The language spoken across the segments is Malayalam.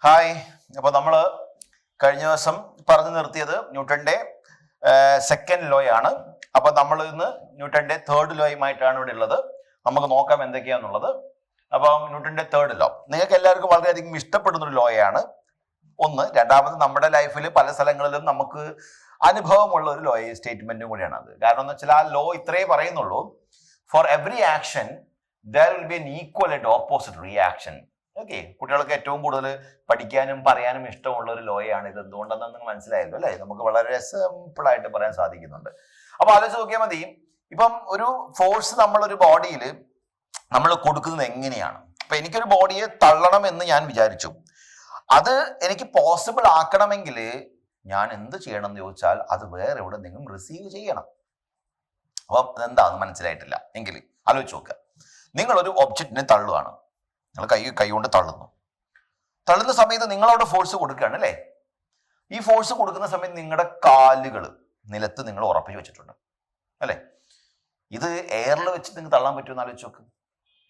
ഹായ്. അപ്പോൾ നമ്മൾ കഴിഞ്ഞ ദിവസം പറഞ്ഞു നിർത്തിയത് ന്യൂട്ടന്റെ സെക്കൻഡ് ലോ ആണ്. അപ്പോൾ നമ്മൾ ഇന്ന് ന്യൂട്ടന്റെ തേർഡ് ലോയുമായിട്ടാണ് ഇവിടെ ഉള്ളത്. നമുക്ക് നോക്കാം എന്തൊക്കെയാന്നുള്ളത്. അപ്പം ന്യൂട്ടന്റെ തേർഡ് ലോ നിങ്ങൾക്ക് എല്ലാവർക്കും വളരെയധികം ഇഷ്ടപ്പെടുന്ന ഒരു ലോയാണ്. ഒന്ന്. രണ്ടാമത് നമ്മുടെ ലൈഫിൽ പല സ്ഥലങ്ങളിലും നമുക്ക് അനുഭവമുള്ള ഒരു ലോ സ്റ്റേറ്റ്മെന്റും കൂടിയാണ് അത്. കാരണം എന്ന് വെച്ചാൽ ആ ലോ ഇത്രേ പറയുന്നുള്ളൂ, for every action there will be an equal and opposite reaction. Okay, കുട്ടികൾക്ക് ഏറ്റവും കൂടുതൽ പഠിക്കാനും പറയാനും ഇഷ്ടമുള്ള ഒരു ലോയാണ് ഇത്. എന്തുകൊണ്ടെന്ന് നിങ്ങൾ മനസ്സിലായല്ലോ അല്ലെ? നമുക്ക് വളരെ സിമ്പിൾ ആയിട്ട് പറയാൻ സാധിക്കുന്നുണ്ട്. അപ്പൊ ആലോചിച്ച് നോക്കിയാൽ മതി. ഇപ്പം ഒരു ഫോഴ്സ് നമ്മളൊരു ബോഡിയിൽ നമ്മൾ കൊടുക്കുന്നത് എങ്ങനെയാണ്? അപ്പൊ എനിക്കൊരു ബോഡിയെ തള്ളണം എന്ന് ഞാൻ വിചാരിച്ചു. അത് എനിക്ക് പോസിബിൾ ആക്കണമെങ്കിൽ ഞാൻ എന്ത് ചെയ്യണം എന്ന് ചോദിച്ചാൽ അത് വേറെ എവിടെയെങ്കിലും റിസീവ് ചെയ്യണം. അപ്പം അതെന്താന്ന് മനസ്സിലായിട്ടില്ല എങ്കിൽ ആലോചിച്ച് നോക്കുക. നിങ്ങളൊരു ഒബ്ജക്റ്റിനെ തള്ളുകയാണ്. നിങ്ങൾ കൈ കൊണ്ട് തള്ളുന്ന സമയത്ത് നിങ്ങളവിടെ ഫോഴ്സ് കൊടുക്കുകയാണ് അല്ലേ? ഈ ഫോഴ്സ് കൊടുക്കുന്ന സമയത്ത് നിങ്ങളുടെ കാലുകൾ നിലത്ത് നിങ്ങൾ ഉറപ്പിച്ച് വെച്ചിട്ടുണ്ട് അല്ലേ? ഇത് എയറിൽ വെച്ച് നിങ്ങൾക്ക് തള്ളാൻ പറ്റുമെന്ന് ആലോചിച്ച് നോക്ക്.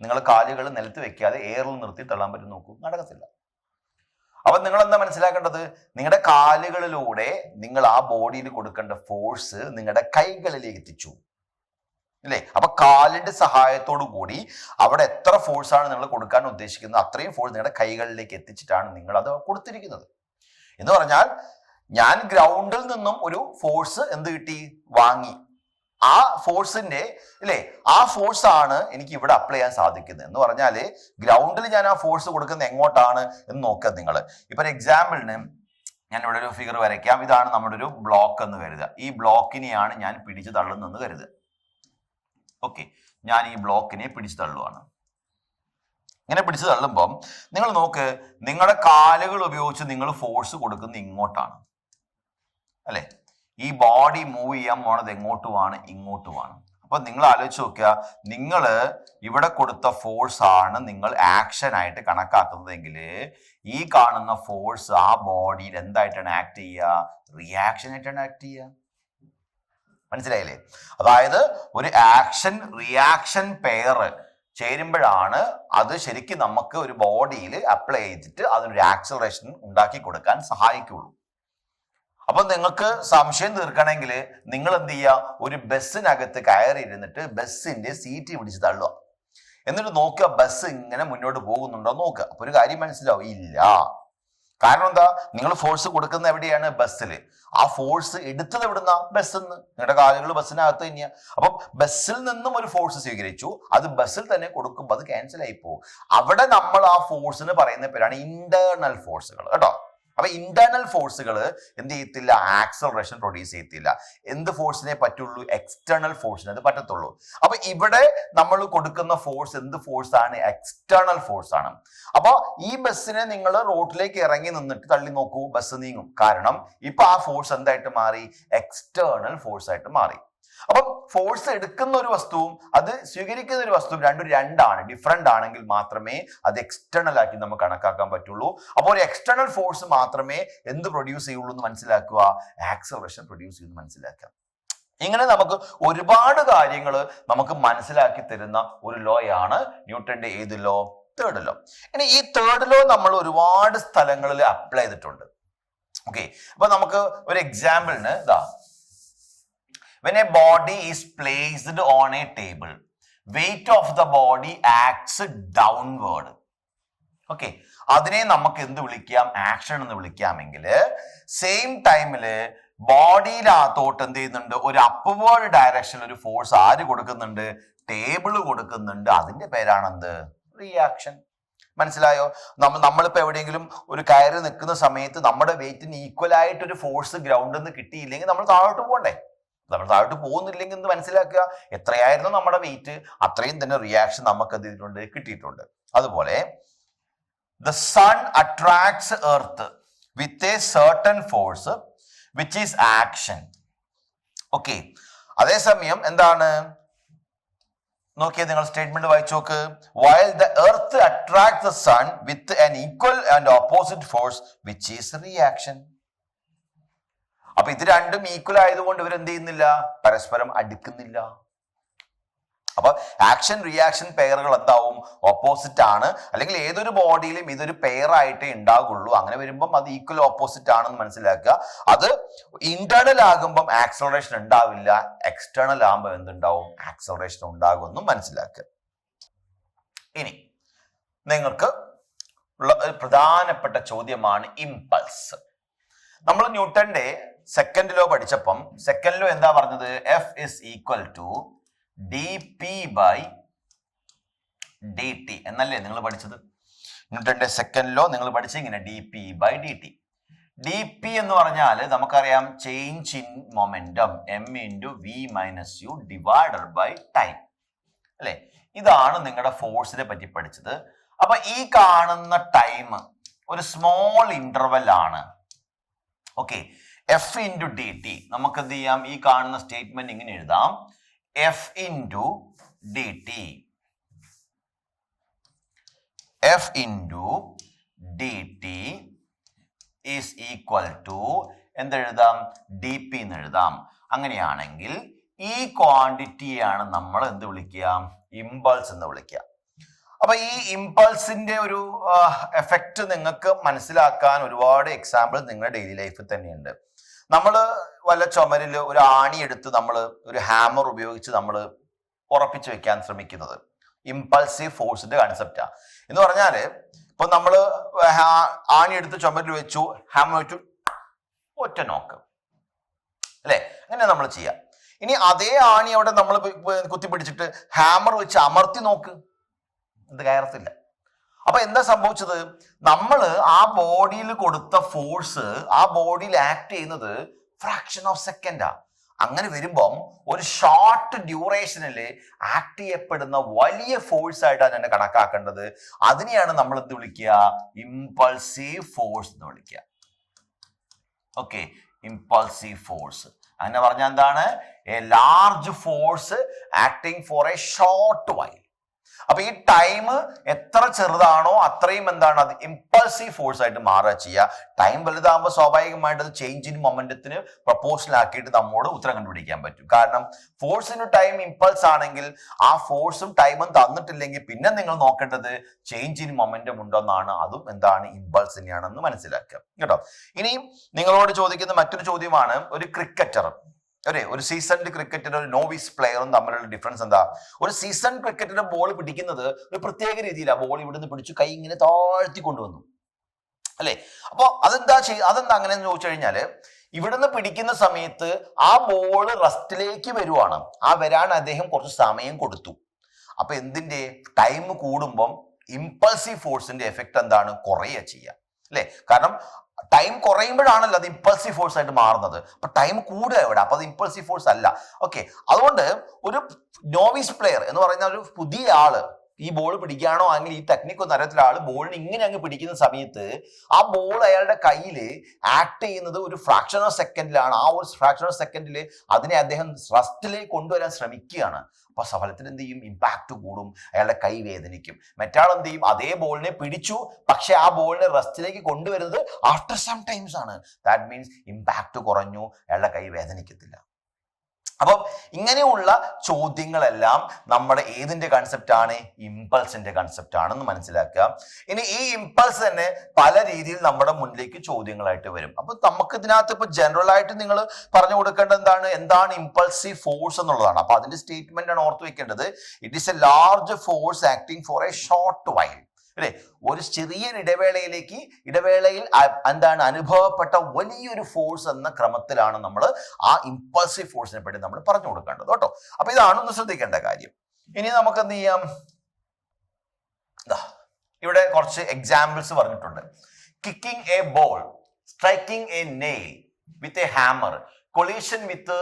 നിങ്ങൾ കാലുകൾ നിലത്ത് വെക്കാതെ എയറിൽ നിർത്തി തള്ളാൻ പറ്റും നോക്കൂ, നടക്കത്തില്ല. അപ്പൊ നിങ്ങൾ എന്താ മനസ്സിലാക്കേണ്ടത്? നിങ്ങളുടെ കാലുകളിലൂടെ നിങ്ങൾ ആ ബോഡിയിൽ കൊടുക്കേണ്ട ഫോഴ്സ് നിങ്ങളുടെ കൈകളിലേക്ക് എത്തിച്ചു അല്ലേ? അപ്പൊ കാലിന്റെ സഹായത്തോടു കൂടി അവിടെ എത്ര ഫോഴ്സ് ആണ് നിങ്ങൾ കൊടുക്കാൻ ഉദ്ദേശിക്കുന്നത് അത്രയും ഫോഴ്സ് നിങ്ങളുടെ കൈകളിലേക്ക് എത്തിച്ചിട്ടാണ് നിങ്ങൾ അത് കൊടുത്തിരിക്കുന്നത്. എന്ന് പറഞ്ഞാൽ ഞാൻ ഗ്രൗണ്ടിൽ നിന്നും ഒരു ഫോഴ്സ് എന്ത് കിട്ടി? വാങ്ങി. ആ ഫോഴ്സിന്റെ അല്ലേ, ആ ഫോഴ്സ് ആണ് എനിക്ക് ഇവിടെ അപ്ലൈ ചെയ്യാൻ സാധിക്കുന്നത്. എന്ന് പറഞ്ഞാല് ഗ്രൗണ്ടിൽ ഞാൻ ആ ഫോഴ്സ് കൊടുക്കുന്നത് എങ്ങോട്ടാണ് എന്ന് നോക്കുക നിങ്ങൾ. ഇപ്പൊ ഒരു എക്സാമ്പിളിന് ഞാൻ ഇവിടെ ഒരു ഫിഗർ വരയ്ക്കാം. ഇതാണ് നമ്മുടെ ഒരു ബ്ലോക്ക് എന്ന് കരുതുക. ഈ ബ്ലോക്കിനെയാണ് ഞാൻ പിടിച്ചു തള്ളുന്നതെന്ന് കരുതുക. ഓക്കെ, ഞാൻ ഈ ബ്ലോക്കിനെ പിടിച്ചു തള്ളുവാണ്. ഇങ്ങനെ പിടിച്ചു തള്ളുമ്പം നിങ്ങൾ നോക്ക്, നിങ്ങളുടെ കാലുകൾ ഉപയോഗിച്ച് നിങ്ങൾ ഫോഴ്സ് കൊടുക്കുന്നത് ഇങ്ങോട്ടാണ് അല്ലെ? ഈ ബോഡി മൂവ് ചെയ്യാൻ പോണത് എങ്ങോട്ടുമാണ്? ഇങ്ങോട്ടുമാണ്. അപ്പൊ നിങ്ങൾ ആലോചിച്ച് നോക്കുക, നിങ്ങൾ ഇവിടെ കൊടുത്ത ഫോഴ്സ് ആണ് നിങ്ങൾ ആക്ഷൻ ആയിട്ട് കണക്കാക്കുന്നതെങ്കിൽ ഈ കാണുന്ന ഫോഴ്സ് ആ ബോഡിയിൽ എന്തായിട്ടാണ് ആക്ട് ചെയ്യുക? റിയാക്ഷൻ ആയിട്ടാണ് ആക്ട് ചെയ്യുക. മനസ്സിലായില്ലേ? അതായത് ഒരു ആക്ഷൻ റിയാക്ഷൻ പെയർ ചേരുമ്പോഴാണ് അത് ശരിക്കും നമുക്ക് ഒരു ബോഡിയിൽ അപ്ലൈ ചെയ്തിട്ട് അതിനൊരു ആക്സലറേഷൻ ഉണ്ടാക്കി കൊടുക്കാൻ സഹായിക്കുള്ളൂ. അപ്പൊ നിങ്ങൾക്ക് സംശയം തീർക്കണമെങ്കിൽ നിങ്ങൾ എന്ത് ചെയ്യുക? ഒരു ബസ്സിനകത്ത് കയറി ഇരുന്നിട്ട് ബസ്സിന്റെ സീറ്റ് പിടിച്ച് തള്ളുക. എന്നിട്ട് നോക്കുക ബസ് ഇങ്ങനെ മുന്നോട്ട് പോകുന്നുണ്ടോ നോക്കുക. അപ്പൊ ഒരു കാര്യം മനസ്സിലാവും, ഇല്ല. കാരണം എന്താ? നിങ്ങൾ ഫോഴ്സ് കൊടുക്കുന്ന എവിടെയാണ്? ബസ്സിൽ. ആ ഫോഴ്സ് എടുത്തത് എവിടുന്ന? ബസ്സിൽ നിന്ന്. നിങ്ങളുടെ കാലുകൾ ബസ്സിനകത്ത് തന്നെയാണ്. അപ്പൊ ബസ്സിൽ നിന്നും ഒരു ഫോഴ്സ് സ്വീകരിച്ചു, അത് ബസ്സിൽ തന്നെ കൊടുക്കുമ്പോൾ അത് ക്യാൻസൽ ആയി പോകും. അവിടെ നമ്മൾ ആ ഫോഴ്സിന് പറയുന്ന പേരാണ് ഇന്റേണൽ ഫോഴ്സുകൾ കേട്ടോ. അപ്പൊ ഇന്റേണൽ ഫോഴ്സുകൾ എന്ത് ചെയ്യത്തില്ല? ആക്സലറേഷൻ പ്രൊഡ്യൂസ് ചെയ്യത്തില്ല. എന്ത് ഫോഴ്സിനെ പറ്റുള്ളൂ? എക്സ്റ്റേണൽ ഫോഴ്സിനെ അത് പറ്റത്തുള്ളൂ. അപ്പൊ ഇവിടെ നമ്മൾ കൊടുക്കുന്ന ഫോഴ്സ് എന്ത് ഫോഴ്സ് ആണ്? എക്സ്റ്റേണൽ ഫോഴ്സ് ആണ്. അപ്പൊ ഈ ബസ്സിനെ നിങ്ങൾ റോഡിലേക്ക് ഇറങ്ങി നിന്നിട്ട് തള്ളി നോക്കൂ, ബസ് നീങ്ങും. കാരണം ഇപ്പൊ ആ ഫോഴ്സ് എന്തായിട്ട് മാറി? എക്സ്റ്റേണൽ ഫോഴ്സ് ആയിട്ട് മാറി. അപ്പം ഫോഴ്സ് എടുക്കുന്ന ഒരു വസ്തുവും അത് സ്വീകരിക്കുന്ന ഒരു വസ്തുവും രണ്ടാണ്. ഡിഫറെന്റ് ആണെങ്കിൽ മാത്രമേ അത് എക്സ്റ്റേണൽ ആക്കി നമുക്ക് കണക്കാക്കാൻ പറ്റുള്ളൂ. അപ്പോൾ ഒരു എക്സ്റ്റേണൽ ഫോഴ്സ് മാത്രമേ എന്ത് പ്രൊഡ്യൂസ് ചെയ്യുള്ളൂ എന്ന് മനസ്സിലാക്കുക? ആക്സലറേഷൻ പ്രൊഡ്യൂസ് ചെയ്യുന്നു മനസ്സിലാക്കുക. ഇങ്ങനെ നമുക്ക് ഒരുപാട് കാര്യങ്ങൾ നമുക്ക് മനസ്സിലാക്കി തരുന്ന ഒരു ലോയാണ് ന്യൂട്ടന്റെ ഏത് ലോ? Third law. ഇനി ഈ തേർഡ് ലോ നമ്മൾ ഒരുപാട് സ്ഥലങ്ങളിൽ അപ്ലൈ ചെയ്തിട്ടുണ്ട്. ഓക്കെ, അപ്പൊ നമുക്ക് ഒരു എക്സാമ്പിളിന് ഇതാ, when a body is placed on a table, weight of the body acts downward. Okay, അതിനെ നമുക്ക് എന്ത് വിളിക്കാം? ആക്ഷൻ എന്ന് വിളിക്കാമെങ്കിൽ സെയിം ടൈമില് ബോഡിയിലകത്തോട്ട് എന്ത് ചെയ്യുന്നുണ്ട്? ഒരു അപ്വേർഡ് ഡയറക്ഷനിൽ ഒരു ഫോഴ്സ് ആര് കൊടുക്കുന്നുണ്ട്? ടേബിള് കൊടുക്കുന്നുണ്ട്. അതിന്റെ പേരാണെന്ത്? റിയാക്ഷൻ. മനസ്സിലായോ? നമ്മളിപ്പോ എവിടെയെങ്കിലും ഒരു കയറി നിൽക്കുന്ന സമയത്ത് നമ്മുടെ വെയിറ്റിന് ഈക്വൽ ആയിട്ട് ഒരു ഫോഴ്സ് ഗ്രൗണ്ടിൽ നിന്ന് കിട്ടിയില്ലെങ്കിൽ നമ്മൾ താഴോട്ട് പോകണ്ടേ? നമ്മൾ താഴോട്ട് പോകുന്നില്ലെങ്കിൽ എന്ന് മനസ്സിലാക്കുക. എത്രയായിരുന്നു നമ്മുടെ വെയിറ്റ്, അത്രയും തന്നെ റിയാക്ഷൻ നമുക്ക് എന്ത് ചെയ്തിട്ടുണ്ട്? കിട്ടിയിട്ടുണ്ട്. അതുപോലെ the sun attracts earth with a certain force which is action. Okay, അതേസമയം എന്താണ്? നോക്കിയേ, നിങ്ങൾ സ്റ്റേറ്റ്മെന്റ് വായിച്ചു നോക്ക്. while the earth attracts the sun with an equal and opposite force which is reaction. അപ്പൊ ഇത് രണ്ടും ഈക്വൽ ആയതുകൊണ്ട് ഇവരെന്ത് ചെയ്യുന്നില്ല? പരസ്പരം അടുക്കുന്നില്ല. അപ്പൊ ആക്ഷൻ റിയാക്ഷൻ പെയറുകൾ എന്താവും? ഓപ്പോസിറ്റ് ആണ്. അല്ലെങ്കിൽ ഏതൊരു ബോഡിയിലും ഇതൊരു പെയർ ആയിട്ടേ ഉണ്ടാകുള്ളൂ. അങ്ങനെ വരുമ്പം അത് ഈക്വൽ ഓപ്പോസിറ്റ് ആണെന്ന് മനസ്സിലാക്കുക. അത് ഇന്റേണൽ ആകുമ്പം ആക്സലറേഷൻ ഉണ്ടാവില്ല, എക്സ്റ്റേണൽ ആകുമ്പോൾ എന്തുണ്ടാവും? ആക്സലറേഷൻ ഉണ്ടാകുമെന്നും മനസ്സിലാക്കുക. ഇനി നിങ്ങൾക്ക് ഉള്ള ഒരു പ്രധാനപ്പെട്ട ചോദ്യമാണ് ഇമ്പൾസ്. നമ്മൾ ന്യൂട്ടന്റെ സെക്കൻഡ് ലോ പഠിച്ചപ്പം സെക്കൻഡ് ലോ എന്താ പറഞ്ഞത്? F is equal to dp/dt എന്നല്ലേ നിങ്ങൾ പഠിച്ചത്? ന്യൂട്ടന്റെ സെക്കൻഡ് ലോ നിങ്ങൾ പഠിച്ച ഇങ്ങനെ dp/dt. dp എന്ന് പറഞ്ഞാൽ നമുക്കറിയാം change in momentum m × v - u divided by time അല്ലെ? ഇതാണ് നിങ്ങളുടെ ഫോഴ്സിനെ പറ്റി പഠിച്ചത്. അപ്പൊ ഈ കാണുന്ന ടൈം ഒരു സ്മോൾ ഇന്റർവെൽ ആണ്. ഓക്കെ, f × dt നമുക്ക് എന്ത് ചെയ്യാം? ഈ കാണുന്ന സ്റ്റേറ്റ്മെന്റ് ഇങ്ങനെ എഴുതാം: f × dt f × dt is equal to എന്തെഴുതാം? dp എന്ന് എഴുതാം. അങ്ങനെയാണെങ്കിൽ ഈ ക്വാണ്ടിറ്റിയാണ് നമ്മൾ എന്ത് വിളിക്കുക? ഇമ്പൾസ് എന്ന് വിളിക്കുക. അപ്പൊ ഈ ഇമ്പൾസിന്റെ ഒരു എഫക്റ്റ് നിങ്ങൾക്ക് മനസ്സിലാക്കാൻ ഒരുപാട് എക്സാമ്പിൾ നിങ്ങളുടെ ഡെയിലി ലൈഫിൽ തന്നെയുണ്ട്. നമ്മൾ വല്ല ചുമരിൽ ഒരു ആണി എടുത്ത് നമ്മൾ ഒരു ഹാമർ ഉപയോഗിച്ച് നമ്മൾ ഉറപ്പിച്ചു വെക്കാൻ ശ്രമിക്കുന്നത് ഇമ്പൾസീവ് ഫോഴ്സിന്റെ കൺസെപ്റ്റാ. എന്ന് പറഞ്ഞാല് ഇപ്പൊ നമ്മൾ ആണി എടുത്ത് ചുമരിൽ വെച്ചു, ഹാമർ വെച്ചു, ഒറ്റ നോക്ക് അല്ലെ? അങ്ങനെ നമ്മൾ ചെയ്യാം. ഇനി അതേ ആണി അവിടെ നമ്മൾ കുത്തിപ്പിടിച്ചിട്ട് ഹാമർ വെച്ച് അമർത്തി നോക്ക്, ഇത് കയറത്തില്ല. അപ്പൊ എന്താ സംഭവിച്ചത്? നമ്മൾ ആ ബോഡിയിൽ കൊടുത്ത ഫോഴ്സ് ആ ബോഡിയിൽ ആക്ട് ചെയ്യുന്നത് ഫ്രാക്ഷൻ ഓഫ് സെക്കൻഡാ. അങ്ങനെ വരുമ്പം ഒരു ഷോർട്ട് ഡ്യൂറേഷനിൽ ആക്ട് ചെയ്യപ്പെടുന്ന വലിയ ഫോഴ്സ് ആയിട്ടാണ് തന്നെ കണക്കാക്കേണ്ടത്. അതിനെയാണ് നമ്മൾ എന്ത് വിളിക്കുക? ഇമ്പൾസീവ് ഫോഴ്സ് എന്ന് വിളിക്കുക. ഓക്കെ, ഇമ്പൾസീവ് ഫോഴ്സ് അങ്ങനെ പറഞ്ഞാൽ എന്താണ്? A large force acting four A short while. അപ്പൊ ഈ ടൈം എത്ര ചെറുതാണോ അത്രയും എന്താണ് അത് ഇമ്പൾസീവ് ഫോഴ്സ് ആയിട്ട് മാറുക ചെയ്യുക. ടൈം വലുതാകുമ്പോൾ സ്വാഭാവികമായിട്ട് അത് ചേഞ്ച് ഇൻ മൊമെന്റത്തിന് പ്രപ്പോർഷണൽ ആക്കിയിട്ട് നമ്മോട് ഉത്തരം കണ്ടുപിടിക്കാൻ പറ്റും. കാരണം ഫോഴ്സിന് ടൈം ഇമ്പൾസ് ആണെങ്കിൽ ആ ഫോഴ്സും ടൈമും തന്നിട്ടില്ലെങ്കിൽ പിന്നെ നിങ്ങൾ നോക്കേണ്ടത് ചേഞ്ച് ഇൻ മൊമെന്റം ഉണ്ടോന്നാണ്. അതും എന്താണ്? ഇമ്പൾസ് തന്നെയാണെന്ന് മനസ്സിലാക്കുക കേട്ടോ. ഇനിയും നിങ്ങളോട് ചോദിക്കുന്ന മറ്റൊരു ചോദ്യമാണ്, ഒരു ക്രിക്കറ്റർ ഒരു സീസൺഡ് ക്രിക്കറ്ററും ഒരു നോവിസ് പ്ലെയറും തമ്മിലുള്ള ഡിഫറൻസ് എന്താ? ഒരു സീസൺ ക്രിക്കറ്ററുടെ ബോൾ പിടിക്കുന്നത് ഒരു പ്രത്യേക രീതിയിലാണ്. ബോൾ ഇവിടുന്ന് പിടിച്ചു കൈ ഇങ്ങനെ താഴ്ത്തി കൊണ്ടുവന്നു അല്ലെ? അപ്പൊ അതെന്താ അങ്ങനെയെന്ന് ചോദിച്ചു കഴിഞ്ഞാല്, ഇവിടുന്ന് പിടിക്കുന്ന സമയത്ത് ആ ബോൾ റെസ്റ്റിലേക്ക് വരുവാണ്. ആ വരാൻ അദ്ദേഹം കുറച്ച് സമയം കൊടുത്തു. അപ്പൊ എന്തിന്റെ? ടൈം കൂടുമ്പം ഇമ്പൾസീവ് ഫോഴ്സിന്റെ എഫക്ട് എന്താണ്? കുറയുക ചെയ്യുക അല്ലെ? കാരണം ടൈം കുറയുമ്പോഴാണല്ലോ അത് ഇമ്പൾസീവ് ഫോഴ്സ് ആയിട്ട് മാറുന്നത്. അപ്പൊ ടൈം കൂടുക എവിടെ? അപ്പൊ അത് ഇമ്പൾസീവ് ഫോഴ്സ് അല്ല. ഓക്കെ, അതുകൊണ്ട് ഒരു നോവിസ് പ്ലെയർ എന്ന് പറയുന്ന ഒരു പുതിയ ആള് ഈ ബോൾ പിടിക്കുകയാണോ അല്ലെങ്കിൽ ഈ ടെക്നിക്ക് ഒന്നും അറിയത്തില്ല, ആള് ബോളിന് ഇങ്ങനെ അങ്ങ് പിടിക്കുന്ന സമയത്ത് ആ ബോൾ അയാളുടെ കയ്യിൽ ആക്ട് ചെയ്യുന്നത് ഒരു ഫ്രാക്ഷൻ ഓഫ് സെക്കൻഡിലാണ്. ആ ഒരു ഫ്രാക്ഷൻ ഓഫ് സെക്കൻഡിൽ അതിനെ അദ്ദേഹം റെസ്റ്റിലേക്ക് കൊണ്ടുവരാൻ ശ്രമിക്കുകയാണ്. അപ്പൊ ഫലത്തിൽ എന്ത് ചെയ്യും? ഇമ്പാക്ട് കൂടും, അയാളുടെ കൈ വേദനിക്കും. മറ്റാൾ എന്ത് ചെയ്യും? അതേ ബോളിനെ പിടിച്ചു, പക്ഷെ ആ ബോളിനെ റെസ്റ്റിലേക്ക് കൊണ്ടുവരുന്നത് ആഫ്റ്റർ സം ടൈംസ് ആണ്. ദാറ്റ് മീൻസ് ഇമ്പാക്ട് കുറഞ്ഞു, അയാളുടെ കൈ വേദനിക്കത്തില്ല. അപ്പം ഇങ്ങനെയുള്ള ചോദ്യങ്ങളെല്ലാം നമ്മുടെ ഏതിന്റെ കൺസെപ്റ്റ് ആണ്? ഇമ്പൾസിന്റെ കൺസെപ്റ്റ് ആണെന്ന് മനസ്സിലാക്കുക. ഇനി ഈ ഇമ്പൾസ് തന്നെ പല രീതിയിൽ നമ്മുടെ മുന്നിലേക്ക് ചോദ്യങ്ങളായിട്ട് വരും. അപ്പൊ നമുക്ക് ഇതിനകത്ത് ഇപ്പൊ ജനറൽ ആയിട്ട് നിങ്ങൾ പറഞ്ഞു കൊടുക്കേണ്ടത് എന്താണ് ഇമ്പൾസീവ് ഫോഴ്സ് എന്നുള്ളതാണ്. അപ്പൊ അതിന്റെ സ്റ്റേറ്റ്മെന്റ് ആണ് ഓർത്ത് വെക്കേണ്ടത്. It is A large force acting four A short while അല്ലെ? ഒരു ചെറിയൊരു ഇടവേളയിൽ എന്താണ് അനുഭവപ്പെട്ട വലിയൊരു ഫോഴ്സ് എന്ന ക്രമത്തിലാണ് നമ്മൾ ആ ഇമ്പൾസീവ് ഫോഴ്സിനെ പറ്റി നമ്മൾ പറഞ്ഞു കൊടുക്കേണ്ടത് കേട്ടോ. അപ്പൊ ഇതാണ് ഒന്ന് ശ്രദ്ധിക്കേണ്ട കാര്യം. ഇനി നമുക്ക് എന്ത് ചെയ്യാം? ഇവിടെ കുറച്ച് എക്സാമ്പിൾസ് പറഞ്ഞിട്ടുണ്ട്. Kicking A ball, striking A nail with a hammer, collision with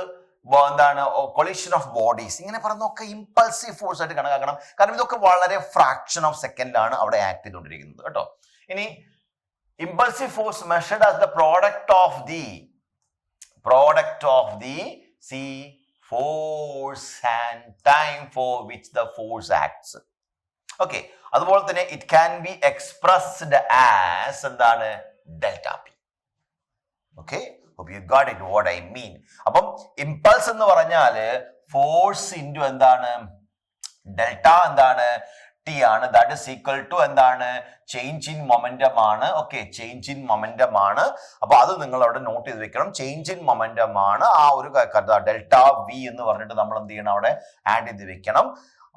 collision of bodies, ഇങ്ങനെ പറയുന്നതൊക്കെ ഇമ്പൾസീവ് ഫോഴ്സ് ആയിട്ട് കണക്കാക്കണം. കാരണം ഇതൊക്കെ വളരെ ഫ്രാക്ഷൻ ഓഫ് സെക്കൻഡിലാണ് അവിടെ ആക്ട് ചെയ്തുകൊണ്ടിരിക്കുന്നത് കേട്ടോ. ഇനി impulsive force measured as the product of the force and time for which the force acts. Okay, അതുപോലെ തന്നെ it can be expressed as എന്താണ്? Delta P. Okay, you got it what I mean. അപ്പം ഇമ്പൾസ് എന്ന് പറഞ്ഞാല് ഫോഴ്സ് ഇൻറ്റു എന്താണ്? ഡെൽറ്റ എന്താണ്? ടി ആണ്. ദാറ്റ് ഇസ് ഈക്വൽ ടു എന്താണ്? ചേഞ്ച് ഇൻ മൊമെന്റം ആണ്. ഓക്കെ, ചേഞ്ച് ഇൻ മൊമെന്റം ആണ്. അപ്പൊ അത് നിങ്ങൾ അവിടെ നോട്ട് ചെയ്ത് വെക്കണം. ചേഞ്ച് ഇൻ മൊമെന്റം ആണ് ആ ഒരു ഡെൽറ്റ വി എന്ന് പറഞ്ഞിട്ട് നമ്മൾ എന്ത് ചെയ്യണം? അവിടെ ആഡ് ചെയ്ത് വെക്കണം.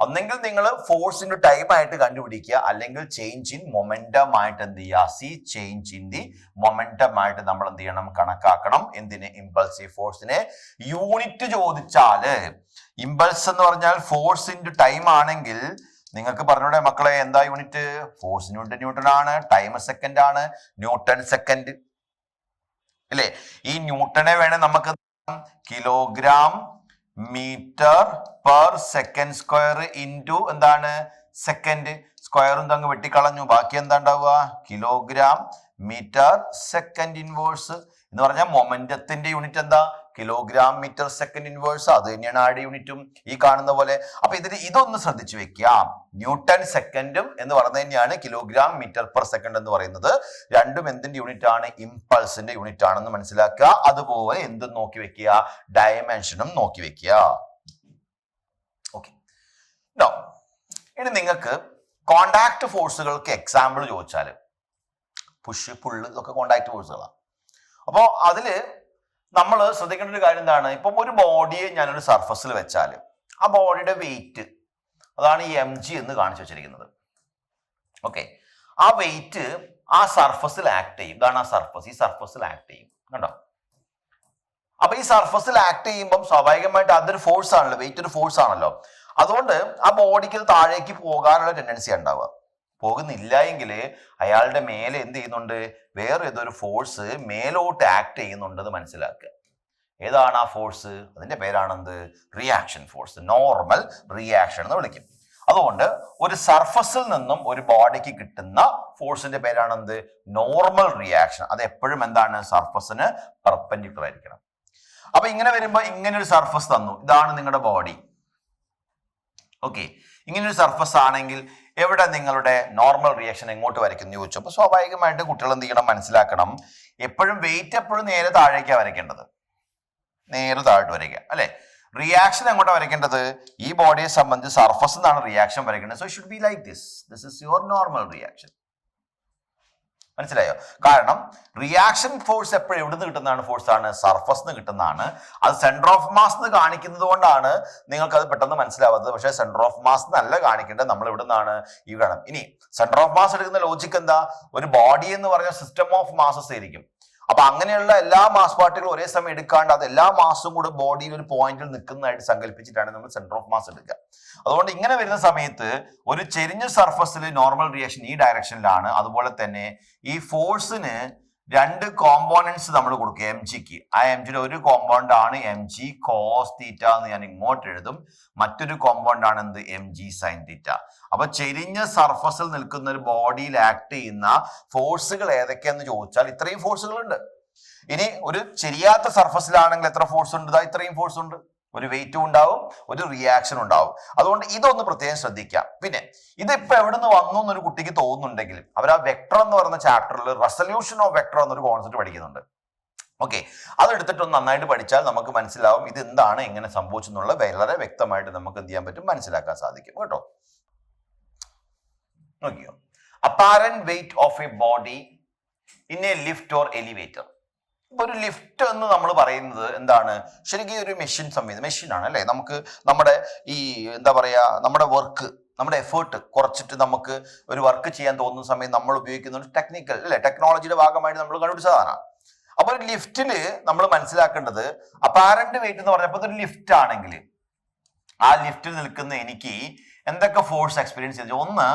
ഒന്നെങ്കിൽ നിങ്ങൾ ഫോഴ്സിന്റെ ടൈം ആയിട്ട് കണ്ടുപിടിക്കുക, അല്ലെങ്കിൽ ചേഞ്ച് ഇൻ മൊമെന്റം ആയിട്ട് എന്ത് ചെയ്യുക? C change in the momentum ആയിട്ട് നമ്മൾ എന്ത് ചെയ്യണം? കണക്കാക്കണം. എന്തിന്? ഇമ്പൾസീവ് ഫോഴ്സിനെ. യൂണിറ്റ് ചോദിച്ചാല്, ഇമ്പൾസ് എന്ന് പറഞ്ഞാൽ ഫോഴ്സ് ഇൻറ്റു ടൈം ആണെങ്കിൽ നിങ്ങൾക്ക് പറഞ്ഞൂടെ മക്കളെ, എന്താ യൂണിറ്റ്? ഫോഴ്സ് ന്യൂട്ടൺ ആണ്, ടൈം സെക്കൻഡ് ആണ്, ന്യൂട്ടൺ സെക്കൻഡ് അല്ലേ? ഈ ന്യൂട്ടനെ വേണേ നമുക്ക് kilogram metre per second square into എന്താണ്? സെക്കൻഡ് സ്ക്വയറും തങ്ങ് വെട്ടിക്കളഞ്ഞു. ബാക്കി എന്താ ഉണ്ടാവുക? കിലോഗ്രാം മീറ്റർ സെക്കൻഡ് ഇൻവേഴ്സ് എന്ന് പറഞ്ഞാൽ മൊമെന്റത്തിന്റെ യൂണിറ്റ് എന്താ? Kilogram metre second inverse. അത് തന്നെയാണ് ആഡ് യൂണിറ്റും ഈ കാണുന്ന പോലെ. അപ്പൊ ഇതൊന്ന് ശ്രദ്ധിച്ചു വെക്കാം. ന്യൂട്ടൺ സെക്കൻഡും എന്ന് പറയുന്നത് തന്നെയാണ് കിലോഗ്രാം മീറ്റർ പെർ സെക്കൻഡ് എന്ന് പറയുന്നത്. രണ്ടും എന്തിന്റെ യൂണിറ്റ് ആണ്? ഇമ്പൾസിന്റെ യൂണിറ്റ് ആണെന്ന് മനസ്സിലാക്കുക. അതുപോലെ എന്തും നോക്കി വെക്കുക? ഡയമെൻഷനും നോക്കി വെക്കുക. ഓക്കെ, ഇനി നിങ്ങൾക്ക് കോണ്ടാക്ട് ഫോഴ്സുകൾക്ക് എക്സാമ്പിൾ ചോദിച്ചാല്, പുഷ് പുള്ള് ഇതൊക്കെ കോണ്ടാക്ട് ഫോഴ്സുകളാണ്. അപ്പോൾ അതില് നമ്മൾ ശ്രദ്ധിക്കേണ്ട ഒരു കാര്യം എന്താണ്? ഇപ്പം ഒരു ബോഡിയെ ഞാനൊരു സർഫസിൽ വെച്ചാൽ ആ ബോഡിയുടെ വെയിറ്റ്, അതാണ് ഈ mg എന്ന് കാണിച്ചു വെച്ചിരിക്കുന്നത്. ഓക്കെ, ആ വെയിറ്റ് ആ സർഫസിൽ ആക്ട് ചെയ്യും. ഇതാണ് ആ സർഫസ്. ഈ സർഫസിൽ ആക്ട് ചെയ്യും, കണ്ടോ? അപ്പൊ ഈ സർഫസിൽ ആക്ട് ചെയ്യുമ്പോൾ സ്വാഭാവികമായിട്ട് അതൊരു ഫോഴ്സ് ആണല്ലോ, വെയിറ്റ് ഒരു ഫോഴ്സ് ആണല്ലോ. അതുകൊണ്ട് ആ ബോഡിക്ക് താഴേക്ക് പോകാനുള്ള ടെൻഡൻസി ഉണ്ടാവുക. പോകുന്നില്ല എങ്കിൽ അയാളുടെ മേലെ എന്ത് ചെയ്യുന്നുണ്ട്? വേറെ ഏതൊരു ഫോഴ്സ് മേലോട്ട് ആക്ട് ചെയ്യുന്നുണ്ടെന്ന് മനസ്സിലാക്കുക. ഏതാണ് ആ ഫോഴ്സ്? അതിന്റെ പേരാണെന്ത്? Reaction force. നോർമൽ റിയാക്ഷൻ എന്ന് വിളിക്കും. അതുകൊണ്ട് ഒരു സർഫസിൽ നിന്നും ഒരു ബോഡിക്ക് കിട്ടുന്ന ഫോഴ്സിന്റെ പേരാണെന്ത്? Normal reaction. അത് എപ്പോഴും എന്താണ്? സർഫസിന് പെർപെൻഡിക്കുലർ ആയിരിക്കണം. അപ്പൊ ഇങ്ങനെ വരുമ്പോ ഇങ്ങനെ ഒരു സർഫസ് തന്നു, ഇതാണ് നിങ്ങളുടെ ബോഡി. ഓക്കെ, ഇങ്ങനെ ഒരു സർഫസ് ആണെങ്കിൽ എവിടെ നിങ്ങളുടെ നോർമൽ റിയാക്ഷൻ എങ്ങോട്ട് വരയ്ക്കുന്നു ചോദിച്ചു. അപ്പൊ സ്വാഭാവികമായിട്ട് കുട്ടികൾ എന്ത് ചെയ്യണം? മനസ്സിലാക്കണം, എപ്പോഴും വെയിറ്റ് എപ്പോഴും നേരെ താഴേക്കാണ് വരയ്ക്കേണ്ടത്, നേരെ താഴോട്ട് വരയ്ക്കുക അല്ലെ. റിയാക്ഷൻ എങ്ങോട്ടാണ് വരയ്ക്കേണ്ടത്? ഈ ബോഡിയെ സംബന്ധിച്ച് സർഫസ് എന്നാണ് റിയാക്ഷൻ വരയ്ക്കേണ്ടത്. So it should be like this. This is your normal reaction. മനസ്സിലായോ? കാരണം റിയാക്ഷൻ ഫോഴ്സ് എപ്പോഴും എവിടുന്ന് കിട്ടുന്നതാണ്? ഫോഴ്സ് ആണ് സർഫസ് നിന്ന് കിട്ടുന്നതാണ്. അത് സെന്റർ ഓഫ് മാസ് എന്ന് കാണിക്കുന്നത് കൊണ്ടാണ് നിങ്ങൾക്ക് അത് പെട്ടെന്ന് മനസ്സിലാവാത്തത്. പക്ഷേ സെന്റർ ഓഫ് മാസ് എന്നല്ല കാണിക്കേണ്ടത്, നമ്മൾ ഇവിടെ നിന്നാണ് ഈ കാണും. ഇനി സെന്റർ ഓഫ് മാസ് എടുക്കുന്ന ലോജിക്ക് എന്താ? ഒരു ബോഡി എന്ന് പറഞ്ഞാൽ സിസ്റ്റം ഓഫ് മാസസ് ആയിരിക്കും. അപ്പൊ അങ്ങനെയുള്ള എല്ലാ മാസ് പാർട്ടികളും ഒരേ സമയം എടുക്കാണ്ട് അത് എല്ലാ മാസും കൂടെ ബോഡിയിൽ ഒരു പോയിന്റിൽ നിൽക്കുന്നതായിട്ട് സങ്കല്പിച്ചിട്ടാണ് നമ്മൾ സെന്റർ ഓഫ് മാസ് എടുക്കുക. അതുകൊണ്ട് ഇങ്ങനെ വരുന്ന സമയത്ത് ഒരു ചെരിഞ്ഞ സർഫസിൽ നോർമൽ റിയാക്ഷൻ ഈ ഡയറക്ഷനിലാണ്. അതുപോലെ തന്നെ ഈ ഫോഴ്സിന് രണ്ട് കോമ്പോണൻസ് നമ്മൾ കൊടുക്കുക mgക്ക്. ആ mgയുടെ ഒരു കോമ്പൗണ്ട് ആണ് mg കോസ് തീറ്റ എന്ന് ഞാൻ ഇങ്ങോട്ട് എഴുതും. മറ്റൊരു കോമ്പൗണ്ട് ആണ് എന്ത്? mg sine theta. അപ്പൊ ചെരിഞ്ഞ സർഫസിൽ നിൽക്കുന്ന ഒരു ബോഡിയിൽ ആക്ട് ചെയ്യുന്ന ഫോഴ്സുകൾ ഏതൊക്കെയെന്ന് ചോദിച്ചാൽ ഇത്രയും ഫോഴ്സുകൾ ഉണ്ട്. ഇനി ഒരു ചെരിയാത്ത സർഫസിലാണെങ്കിൽ എത്ര ഫോഴ്സ് ഉണ്ട്? ഇത്രയും ഫോഴ്സ് ഉണ്ട്. ഒരു വെയിറ്റും ഉണ്ടാവും, ഒരു റിയാക്ഷൻ ഉണ്ടാവും. അതുകൊണ്ട് ഇതൊന്ന് പ്രത്യേകം ശ്രദ്ധിക്കാം. പിന്നെ ഇതിപ്പോ എവിടെ നിന്ന് വന്നു എന്നൊരു കുട്ടിക്ക് തോന്നുന്നുണ്ടെങ്കിൽ അവർ ആ വെക്ടർ എന്ന് പറയുന്ന ചാപ്റ്ററിൽ റെസൊല്യൂഷൻ ഓഫ് വെക്ടർ എന്നൊരു കോൺസെപ്റ്റ് പഠിക്കുന്നുണ്ട്. ഓക്കെ, അതെടുത്തിട്ടൊന്ന് നന്നായിട്ട് പഠിച്ചാൽ നമുക്ക് മനസ്സിലാവും ഇത് എന്താണ്, എങ്ങനെ സംഭവിച്ചെന്നുള്ള വളരെ വ്യക്തമായിട്ട് നമുക്ക് എന്ത് ചെയ്യാൻ പറ്റും? മനസ്സിലാക്കാൻ സാധിക്കും കേട്ടോ. നോക്കിയോ, apparent weight of A body in A lift or elevator. ഇപ്പൊ ഒരു ലിഫ്റ്റ് എന്ന് നമ്മൾ പറയുന്നത് എന്താണ്? ശരിക്കും ഒരു മെഷീനാണ് അല്ലെ. നമുക്ക് നമ്മുടെ ഈ എന്താ പറയാ, നമ്മുടെ വർക്ക്, നമ്മുടെ എഫേർട്ട് കുറച്ചിട്ട് നമുക്ക് ഒരു വർക്ക് ചെയ്യാൻ തോന്നുന്ന സമയം നമ്മൾ ഉപയോഗിക്കുന്ന ഒരു ടെക്നിക്കൽ അല്ലെ, ടെക്നോളജിയുടെ ഭാഗമായിട്ട് നമ്മൾ കണ്ടുപിടിച്ചതാണ്. അപ്പൊ ഒരു ലിഫ്റ്റില് നമ്മൾ മനസ്സിലാക്കേണ്ടത് അപ്പാരന്റ് വെയിറ്റ് എന്ന് പറഞ്ഞപ്പോൾ ഒരു ലിഫ്റ്റ് ആണെങ്കിൽ ആ ലിഫ്റ്റിൽ നിൽക്കുന്ന എനിക്ക് എന്തൊക്കെ ഫോഴ്സ് എക്സ്പീരിയൻസ് ചെയ്തു? ഒന്ന്,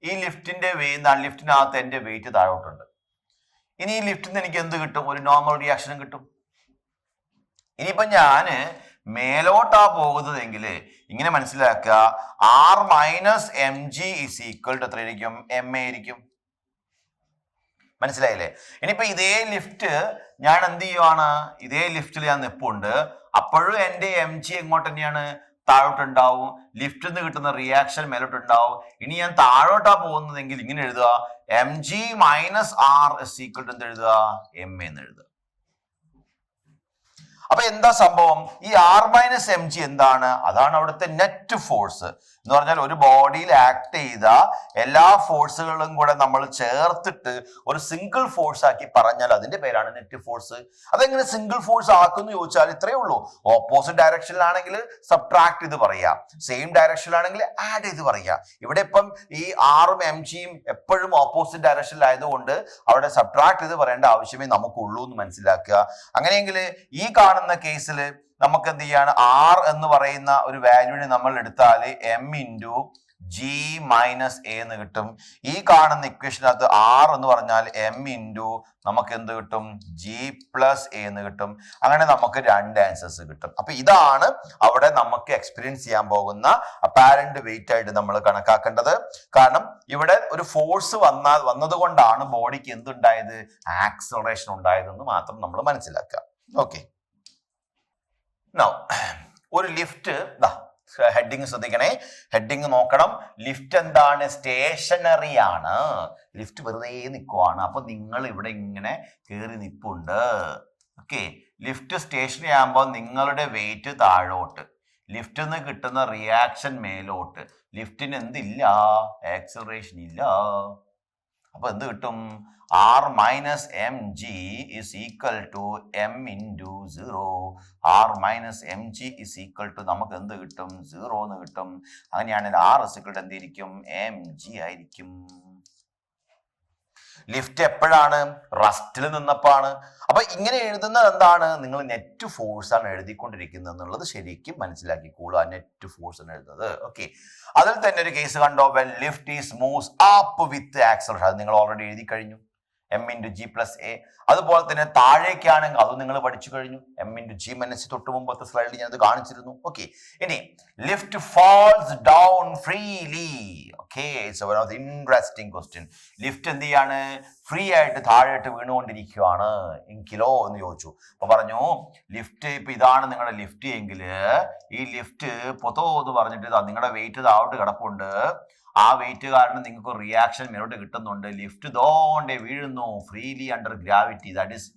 ഈ ലിഫ്റ്റിനകത്ത് എന്റെ വെയിറ്റ് താഴോട്ടുണ്ട്. ഇനി ഈ ലിഫ്റ്റിൽ നിന്ന് എനിക്ക് എന്ത് കിട്ടും? ഒരു നോർമൽ റിയാക്ഷനും കിട്ടും. ഇനിയിപ്പൊ ഞാന് മേലോട്ടാ പോകുന്നതെങ്കിൽ ഇങ്ങനെ മനസ്സിലാക്കുക, R minus mg is equal to എത്രയായിരിക്കും? ma ആയിരിക്കും. മനസ്സിലായില്ലേ? ഇനിയിപ്പോ ഇതേ ലിഫ്റ്റ് ഞാൻ എന്ത് ചെയ്യുവാണ്? ഇതേ ലിഫ്റ്റിൽ ഞാൻ നിപ്പുണ്ട്. അപ്പോഴും എന്റെ mg എങ്ങോട്ട് തന്നെയാണ്? താഴോട്ടുണ്ടാവും. ലിഫ്റ്റിൽ നിന്ന് കിട്ടുന്ന റിയാക്ഷൻ മേലോട്ടുണ്ടാവും. ഇനി ഞാൻ താഴോട്ടാ പോകുന്നതെങ്കിൽ ഇങ്ങനെ എഴുതുക, mg minus r is equal to എന്ത് എഴുതുക? ma എന്ന് എഴുതുക. അപ്പൊ എന്താ സംഭവം? ഈ R മൈനസ് mg എന്താണ്? അതാണ് അവിടുത്തെ നെറ്റ് ഫോഴ്സ്. എന്ന് പറഞ്ഞാൽ ഒരു ബോഡിയിൽ ആക്ട് ചെയ്ത എല്ലാ ഫോഴ്സുകളും കൂടെ നമ്മൾ ചേർത്തിട്ട് ഒരു സിംഗിൾ ഫോഴ്സ് ആക്കി പറഞ്ഞാൽ അതിന്റെ പേരാണ് നെറ്റ് ഫോഴ്സ്. അതെങ്ങനെ സിംഗിൾ ഫോഴ്സ് ആക്കുന്നു ചോദിച്ചാൽ ഇത്രയേ ഉള്ളൂ. ഓപ്പോസിറ്റ് ഡയറക്ഷനിലാണെങ്കിൽ സബ്ട്രാക്ട് ചെയ്ത് പറയാ, സെയിം ഡയറക്ഷനിലാണെങ്കിൽ ആഡ് ചെയ്ത് പറയാ. ഇവിടെ ഇപ്പം ഈ ആറും എം ജിയും എപ്പോഴും ഓപ്പോസിറ്റ് ഡയറക്ഷനിലായതുകൊണ്ട് അവിടെ സബ്ട്രാക്ട് ചെയ്ത് പറയേണ്ട ആവശ്യമേ നമുക്കുള്ളൂ എന്ന് മനസ്സിലാക്കുക. അങ്ങനെയെങ്കിൽ ഈ കാണുന്ന കേസിൽ നമുക്ക് എന്ത് ചെയ്യാണ്, ആർ എന്ന് പറയുന്ന ഒരു വാല്യൂവിനെ നമ്മൾ എടുത്താൽ M into G minus A എന്ന് കിട്ടും. ഈ കാണുന്ന ഇക്വേഷനകത്ത് ആർ എന്ന് പറഞ്ഞാൽ എം ഇൻറ്റു നമുക്ക് എന്ത് കിട്ടും, ജി പ്ലസ് എ എന്ന് കിട്ടും. അങ്ങനെ നമുക്ക് രണ്ട് ആൻസേഴ്സ് കിട്ടും. അപ്പൊ ഇതാണ് അവിടെ നമുക്ക് എക്സ്പീരിയൻസ് ചെയ്യാൻ പോകുന്ന അപ്പാരന്റ് വെയിറ്റ് ആയിട്ട് നമ്മൾ കണക്കാക്കേണ്ടത്. കാരണം ഇവിടെ ഒരു ഫോഴ്സ് വന്നത് കൊണ്ടാണ് ബോഡിക്ക് എന്തുണ്ടായത്, ആക്സലറേഷൻ ഉണ്ടായതെന്ന് മാത്രം നമ്മൾ മനസ്സിലാക്കുക. ഓക്കെ, നൗ ഒരു ലിഫ്റ്റ്, ഹെഡിങ് ശ്രദ്ധിക്കണേ, ഹെഡിങ് നോക്കണം. ലിഫ്റ്റ് എന്താണ്, സ്റ്റേഷനറി ആണ്. ലിഫ്റ്റ് വെറുതെ നിൽക്കുവാണ്. അപ്പൊ നിങ്ങൾ ഇവിടെ ഇങ്ങനെ കയറി നിൽപ്പുണ്ട്. ഓക്കെ, ലിഫ്റ്റ് സ്റ്റേഷനറി ആകുമ്പോൾ നിങ്ങളുടെ വെയിറ്റ് താഴോട്ട്, ലിഫ്റ്റിൽ നിന്ന് കിട്ടുന്ന റിയാക്ഷൻ മേലോട്ട്. ലിഫ്റ്റിന് എന്തില്ല, ആക്സലറേഷൻ ഇല്ല. അപ്പൊ എന്ത് കിട്ടും, R minus M G is equal to M into 0. R minus M G is equal to നമുക്ക് എന്ത് കിട്ടും, 0 എന്ന് കിട്ടും. അങ്ങനെയാണെങ്കിൽ ആർ ഇസ് ഈക്വൽ ടു എന്തിരിക്കും, എം ജി ആയിരിക്കും. ലിഫ്റ്റ് എപ്പോഴാണ്, റസ്റ്റിൽ നിന്നപ്പോഴാണ്. അപ്പൊ ഇങ്ങനെ എഴുതുന്നത് എന്താണ്, നിങ്ങൾ നെറ്റ് ഫോഴ്സ് ആണ് എഴുതിക്കൊണ്ടിരിക്കുന്നത് എന്നുള്ളത് ശരിക്കും മനസ്സിലാക്കിക്കോളൂ. നെറ്റ് ഫോഴ്സ് ആണ് എഴുതുന്നത്. ഓക്കെ, അതിൽ തന്നെ ഒരു കേസ് കണ്ടോ, when lift is moves up with acceleration. അത് നിങ്ങൾ ഓൾറെഡി എഴുതി കഴിഞ്ഞു, M into G plus A. അതുപോലെ തന്നെ താഴേക്കാണെങ്കിൽ അതും നിങ്ങൾ പഠിച്ചു കഴിഞ്ഞു, എം ഇൻറ്റു ജി മൈനസ്. തൊട്ട് മുമ്പത്തെ സ്ലൈഡിൽ ഞാൻ അത് കാണിച്ചിരുന്നു. ഓക്കെ, ഇനി lift false down freely. Okay, it's one of the interesting question. Lift എന്ത് ചെയ്യാണ്, ഫ്രീ ആയിട്ട് താഴോട്ട് വീണുകൊണ്ടിരിക്കുകയാണ് എങ്കിലോ എന്ന് ചോദിച്ചു. അപ്പൊ പറഞ്ഞു ലിഫ്റ്റ്, ഇപ്പൊ ഇതാണ് നിങ്ങളുടെ ലിഫ്റ്റ് എങ്കിൽ ഈ ലിഫ്റ്റ് പൊത്തോ എന്ന് പറഞ്ഞിട്ട് നിങ്ങളുടെ വെയിറ്റ് താഴോട്ട് കിടപ്പുണ്ട്. ആ വെയിറ്റ് കാരണം നിങ്ങൾക്ക് റിയാക്ഷൻ മേലോട്ട് കിട്ടുന്നുണ്ട്. ലിഫ്റ്റ് ദോണ്ടെ വീഴുന്നു freely under gravity. That is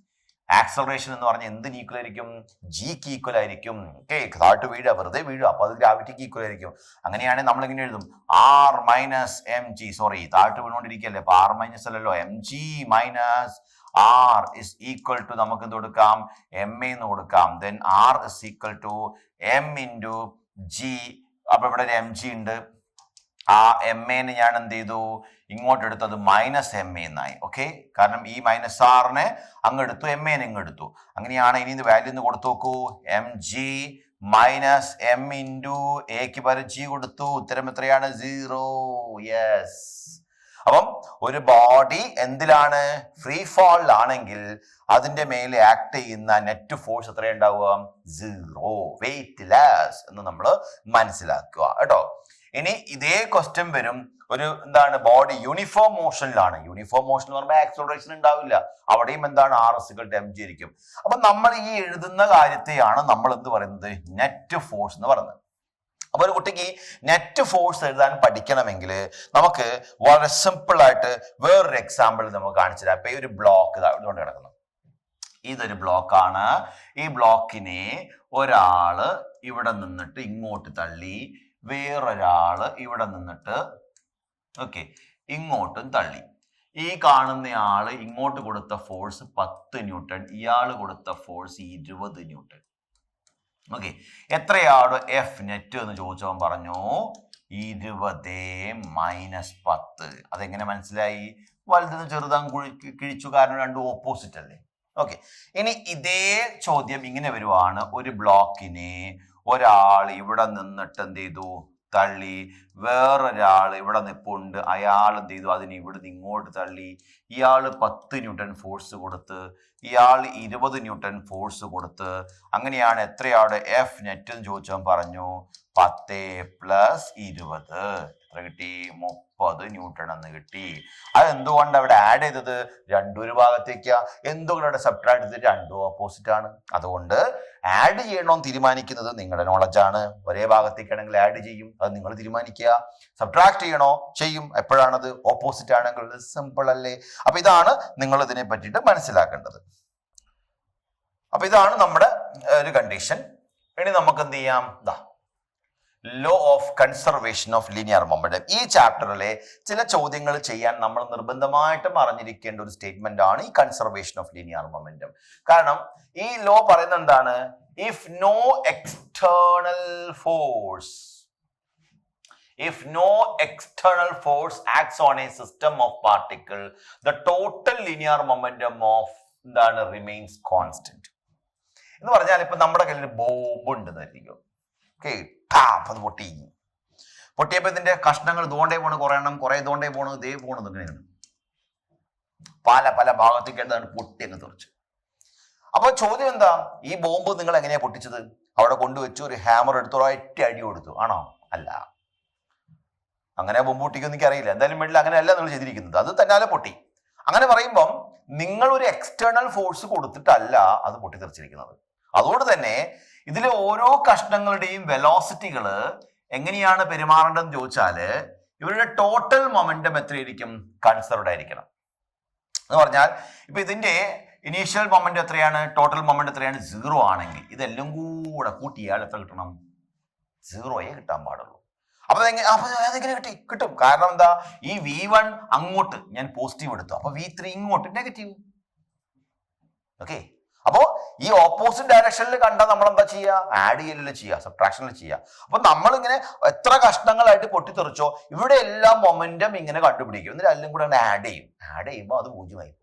acceleration എന്ന് പറഞ്ഞാൽ എന്തിന് ഈക്വൽ ആയിരിക്കും, ജിക്ക് ഈക്വൽ ആയിരിക്കും. ഓക്കെ, താഴോട്ട് വീഴുക, വെറുതെ വീഴുക, അപ്പൊ അത് ഗ്രാവിറ്റിക്ക് ഈക്വൽ ആയിരിക്കും. അങ്ങനെയാണെങ്കിൽ നമ്മൾ എങ്ങനെ എഴുതും, R minus M G, sorry താഴോട്ട് വീണുകൊണ്ടിരിക്കുകയല്ലേ, അപ്പൊ ആർ മൈനസ് അല്ലല്ലോ, M G minus R is equal to നമുക്ക് എന്ത് കൊടുക്കാം, എം എ എന്ന് കൊടുക്കാം. Then R is equal to M into G. അപ്പൊ ഇവിടെ ഒരു എം ജി ഉണ്ട്, ആ എം എന് ഞാൻ എന്ത് ചെയ്തു, ഇങ്ങോട്ട് എടുത്തത് മൈനസ് എം എ എന്നായി. ഓക്കെ, കാരണം ഈ മൈനസ് ആറിനെ അങ്ങെടുത്തു, എം എനെ ഇങ്ങെടുത്തു. അങ്ങനെയാണ് ഇനി വാല്യൂ ഒന്ന് കൊടുത്തു നോക്കൂ, M G minus M into എക്ക് പകരം ജി കൊടുത്തു. ഉത്തരം എത്രയാണ്, 0. യെസ്. അപ്പം ഒരു ബോഡി എന്തിലാണ്, ഫ്രീ ഫാളിലാണെങ്കിൽ അതിന്റെ മേലെ ആക്ട് ചെയ്യുന്ന നെറ്റ് ഫോഴ്സ് എത്രയുണ്ടാവുക, 0, വെയിറ്റ്ലെസ് എന്ന് നമ്മൾ മനസ്സിലാക്കുക കേട്ടോ. ഇനി ഇതേ ക്വസ്റ്റ്യൻ വരും, ഒരു എന്താണ്, ബോഡി യൂണിഫോം മോഷനിലാണ്. യൂണിഫോം മോഷൻ എന്ന് പറയുമ്പോൾ ആക്സലറേഷൻ ഉണ്ടാവില്ല, അവിടെയും എന്താണ്, R is equal to M G ആയിരിക്കും. അപ്പൊ നമ്മൾ ഈ എഴുതുന്ന കാര്യത്തെയാണ് നമ്മൾ എന്ത് പറയുന്നത്, നെറ്റ് ഫോഴ്സ് എന്ന് പറയുന്നത്. അപ്പൊ ഒരു കുട്ടിക്ക് നെറ്റ് ഫോഴ്സ് എഴുതാൻ പഠിക്കണമെങ്കിൽ നമുക്ക് വളരെ സിമ്പിൾ ആയിട്ട് വേറൊരു എക്സാമ്പിൾ നമുക്ക് കാണിച്ചു തരാം. അപ്പൊ ഈ ഒരു ബ്ലോക്ക് ഇതുകൊണ്ട് കിടക്കുന്നു, ഇതൊരു ബ്ലോക്കാണ്. ഈ ബ്ലോക്കിനെ ഒരാള് ഇവിടെ നിന്നിട്ട് ഇങ്ങോട്ട് തള്ളി, വേറൊരാള് ഇവിടെ നിന്നിട്ട് ഓക്കെ ഇങ്ങോട്ടും തള്ളി. ഈ കാണുന്ന ആള് ഇങ്ങോട്ട് കൊടുത്ത ഫോഴ്സ് 10 ന്യൂട്ടൺ, ഇയാള് കൊടുത്ത ഫോഴ്സ് 20 ന്യൂട്ടൺ. ഓക്കെ, എത്രയാണ് എഫ് നെറ്റ് എന്ന് ചോദിച്ചവൻ പറഞ്ഞു 20 മൈനസ് 10. അതെങ്ങനെ മനസ്സിലായി, വലുതെന്ന് ചെറുതാൻ കിഴിച്ചു, കാരണം രണ്ടും ഓപ്പോസിറ്റ് അല്ലേ. ഓക്കെ, ഇനി ഇതേ ചോദ്യം ഇങ്ങനെ വരുവാണ്, ഒരു ബ്ലോക്കിനെ ഒരാൾ ഇവിടെ നിന്നിട്ട് എന്ത് ചെയ്തു, തള്ളി, വേറൊരാൾ ഇവിടെ നിൽപ്പുണ്ട്, അയാൾ എന്ത് ചെയ്തു, അതിന് ഇവിടുന്ന് ഇങ്ങോട്ട് തള്ളി. ഇയാൾ 10 ന്യൂട്ടൺ ഫോഴ്സ് കൊടുത്ത്, ഇയാൾ 20 ന്യൂട്ടൺ ഫോഴ്സ് കൊടുത്ത്. അങ്ങനെയാണ് എത്രയാണ് എഫ് നെറ്റ് എന്ന് ചോദിച്ചാൽ പറഞ്ഞു 10 പ്ലസ് 20 എത്ര കിട്ടി, 30 ന്യൂട്ടൺ എന്ന് കിട്ടി. അതെന്തുകൊണ്ട് അവിടെ ആഡ് ചെയ്തത്, രണ്ടും ഒരു ഭാഗത്തേക്കാ. എന്തുകൊണ്ട് അവിടെ സബ്ട്രാക്ട് ചെയ്തത്, രണ്ടും ഓപ്പോസിറ്റ് ആണ്. അതുകൊണ്ട് ആഡ് ചെയ്യണോ തീരുമാനിക്കുന്നത് നിങ്ങളുടെ നോളജാണ്. ഒരേ ഭാഗത്തേക്കാണെങ്കിൽ ആഡ് ചെയ്യും, അത് നിങ്ങൾ തീരുമാനിക്കുക. സബ്ട്രാക്ട് ചെയ്യണോ ചെയ്യും, എപ്പോഴാണത് ഓപ്പോസിറ്റ് ആണെങ്കിൽ സിമ്പിൾ അല്ലേ. അപ്പൊ ഇതാണ് നിങ്ങൾ ഇതിനെ പറ്റിയിട്ട് മനസ്സിലാക്കേണ്ടത്. അപ്പൊ ഇതാണ് നമ്മുടെ ഒരു കണ്ടീഷൻ. ഇനി നമുക്ക് എന്ത് ചെയ്യാം, law of conservation of linear momentum. ഈ ചാപ്റ്ററിലെ ചില ചോദ്യങ്ങൾ ചെയ്യാൻ നമ്മൾ നിർബന്ധമായിട്ടും അറിഞ്ഞിരിക്കേണ്ട ഒരു സ്റ്റേറ്റ്മെന്റ് ആണ് ഈ കൺസർവേഷൻ ഓഫ് ലീനിയർ മൊമെന്റം. കാരണം ഈ ലോ പറയുന്നത് എന്താണ്? If no external force acts on a system of particle, the total linear momentum of എന്താണ് remains constant. എന്ന് പറഞ്ഞാൽ ഇപ്പൊ നമ്മുടെ കയ്യിൽ ബോംബ് ഉണ്ടെന്നായിരിക്കും. ഓക്കെ, അത് പൊട്ടിയപ്പോ ഇതിന്റെ കഷ്ണങ്ങൾ ഇതുകൊണ്ടേ പോണ്, കുറെ എണ്ണം കുറെ ഇതുകൊണ്ടേ പോണു, ഇതേ പോണത് ഇങ്ങനെയാണ്. പല പല ഭാഗത്തേക്ക് എന്താണ് പൊട്ടി അങ്ങ് തെറിച്ച്. അപ്പൊ ചോദ്യം എന്താ? ഈ ബോംബ് നിങ്ങൾ എങ്ങനെയാ പൊട്ടിച്ചത്? അവിടെ കൊണ്ടുവച്ചു, ഒരു ഹാമർ എടുത്തു, ഒറ്റ അടി കൊടുത്തു, ആണോ? അല്ല, അങ്ങനെ ബോംബ് പൊട്ടിക്കും എനിക്കറിയില്ല. എന്തായാലും വീട്ടിൽ അങ്ങനെയല്ല നിങ്ങൾ ചെയ്തിരിക്കുന്നത്, അത് തന്നാലെ പൊട്ടി. അങ്ങനെ പറയുമ്പം നിങ്ങൾ ഒരു എക്സ്റ്റേണൽ ഫോഴ്സ് കൊടുത്തിട്ടല്ല അത് പൊട്ടിത്തെറിച്ചിരിക്കുന്നത്. അതുകൊണ്ട് തന്നെ ഇതിലെ ഓരോ കഷ്ണങ്ങളുടെയും വെലോസിറ്റികൾ എങ്ങനെയാണ് പെരുമാറേണ്ടതെന്ന് ചോദിച്ചാല് ഇവരുടെ ടോട്ടൽ മൊമെന്റം എത്രയായിരിക്കും? കൺസർവ്ഡ് ആയിരിക്കണം. എന്ന് പറഞ്ഞാൽ ഇപ്പൊ ഇതിന്റെ ഇനീഷ്യൽ മൊമെന്റ് എത്രയാണ്? ടോട്ടൽ മൊമെന്റ് എത്രയാണ്? 0 ആണെങ്കിൽ ഇതെല്ലാം കൂടെ കൂട്ടിയാൽ എത്ര കിട്ടണം? 0 കിട്ടാൻ പാടുള്ളൂ. അപ്പൊ അതെങ്ങനെ കിട്ടും? കാരണം എന്താ? ഈ V1 അങ്ങോട്ട് ഞാൻ പോസിറ്റീവ് എടുത്തു, അപ്പൊ V3 ഇങ്ങോട്ട് നെഗറ്റീവ്. ഓക്കെ, അപ്പോ ഈ ഓപ്പോസിറ്റ് ഡയറക്ഷനിൽ കണ്ടാൽ നമ്മൾ എന്താ ചെയ്യുക? ആഡ് ചെയ്യലിൽ ചെയ്യുക, സബ്ട്രാക്ഷനിൽ ചെയ്യുക. അപ്പൊ നമ്മളിങ്ങനെ എത്ര കഷ്ണങ്ങളായിട്ട് പൊട്ടിത്തെറിച്ചോ ഇവിടെ എല്ലാം മൊമെന്റം ഇങ്ങനെ കണ്ടുപിടിക്കും, എന്നിട്ട് എല്ലാം കൂടെ ആഡ് ചെയ്യും. ആഡ് ചെയ്യുമ്പോൾ അത് 0 ആയി പോകും.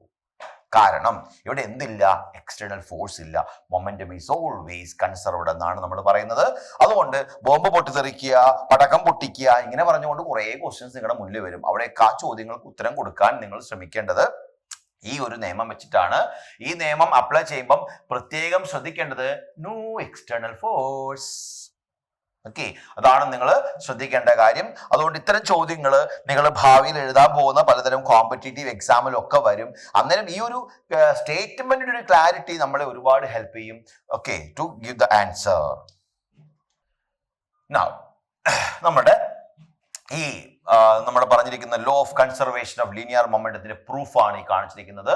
കാരണം ഇവിടെ എന്തില്ല? എക്സ്റ്റേണൽ ഫോഴ്സ് ഇല്ല. മൊമെന്റം ഈസ് ഓൾവേസ് കൺസർവ്ഡ് എന്നാണ് നമ്മൾ പറയുന്നത്. അതുകൊണ്ട് ബോംബ് പൊട്ടിത്തെറിക്കുക, പടക്കം പൊട്ടിക്കുക, ഇങ്ങനെ പറഞ്ഞുകൊണ്ട് കുറെ ക്വസ്റ്റ്യൻസ് നിങ്ങളുടെ മുന്നിൽ വരും. അവിടെയൊക്കെ ആ ചോദ്യങ്ങൾക്ക് ഉത്തരം കൊടുക്കാൻ നിങ്ങൾ ശ്രമിക്കേണ്ടത് ഈ ഒരു നിയമം വെച്ചിട്ടാണ്. ഈ നിയമം അപ്ലൈ ചെയ്യുമ്പം പ്രത്യേകം ശ്രദ്ധിക്കേണ്ടത് നോ എക്സ്റ്റേണൽ ഫോഴ്സ്. ഓക്കെ, അതാണ് നിങ്ങൾ ശ്രദ്ധിക്കേണ്ട കാര്യം. അതുകൊണ്ട് ഇത്തരം ചോദ്യങ്ങൾ നിങ്ങൾ ഭാവിയിൽ എഴുതാൻ പോകുന്ന പലതരം കോമ്പറ്റേറ്റീവ് എക്സാമിലൊക്കെ വരും. അന്നേരം ഈ ഒരു സ്റ്റേറ്റ്മെന്റിന്റെ ഒരു ക്ലാരിറ്റി നമ്മളെ ഒരുപാട് ഹെൽപ്പ് ചെയ്യും. Okay, to give the answer. Now നമ്മുടെ ഈ നമ്മൾ പറഞ്ഞിരിക്കുന്ന law of conservation of linear മൊമെന്റത്തിന്റെ പ്രൂഫാണ് ഈ കാണിച്ചിരിക്കുന്നത്.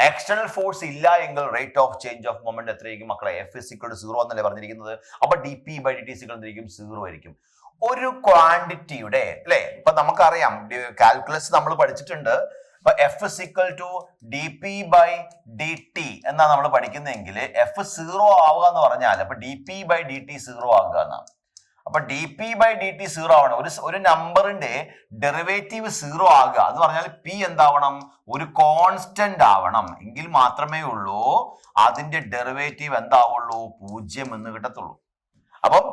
എക്സ്റ്റേണൽ ഫോഴ്സ് ഇല്ല എങ്കിൽ rate of change of moment എത്രയായിരിക്കും മക്കളെ? F = 0 എന്നല്ലേ പറഞ്ഞിരിക്കുന്നത്. അപ്പൊ dp/dt എന്തായിരിക്കും? 0 ആയിരിക്കും. ഒരു ക്വാണ്ടിറ്റിയുടെ അല്ലെ, ഇപ്പൊ നമുക്കറിയാം കാൽക്കുലസ് നമ്മൾ പഠിച്ചിട്ടുണ്ട്. ഇപ്പൊ F = dp/dt എന്നാ നമ്മൾ പഠിക്കുന്നതെങ്കിൽ F 0 ആവുക എന്ന് പറഞ്ഞാൽ അപ്പൊ dp/dt 0 ആകുക എന്നാണ്. അപ്പൊ dp/dt 0 ആവണം. ഒരു നമ്പറിന്റെ ഡെറിവേറ്റീവ് 0 ആകുക എന്ന് പറഞ്ഞാൽ p എന്താവണം? ഒരു കോൺസ്റ്റന്റ് ആവണം. എങ്കിൽ മാത്രമേ ഉള്ളൂ അതിന്റെ ഡെറിവേറ്റീവ് എന്താവുള്ളൂ? 0 എന്ന് കിട്ടത്തുള്ളൂ. അപ്പം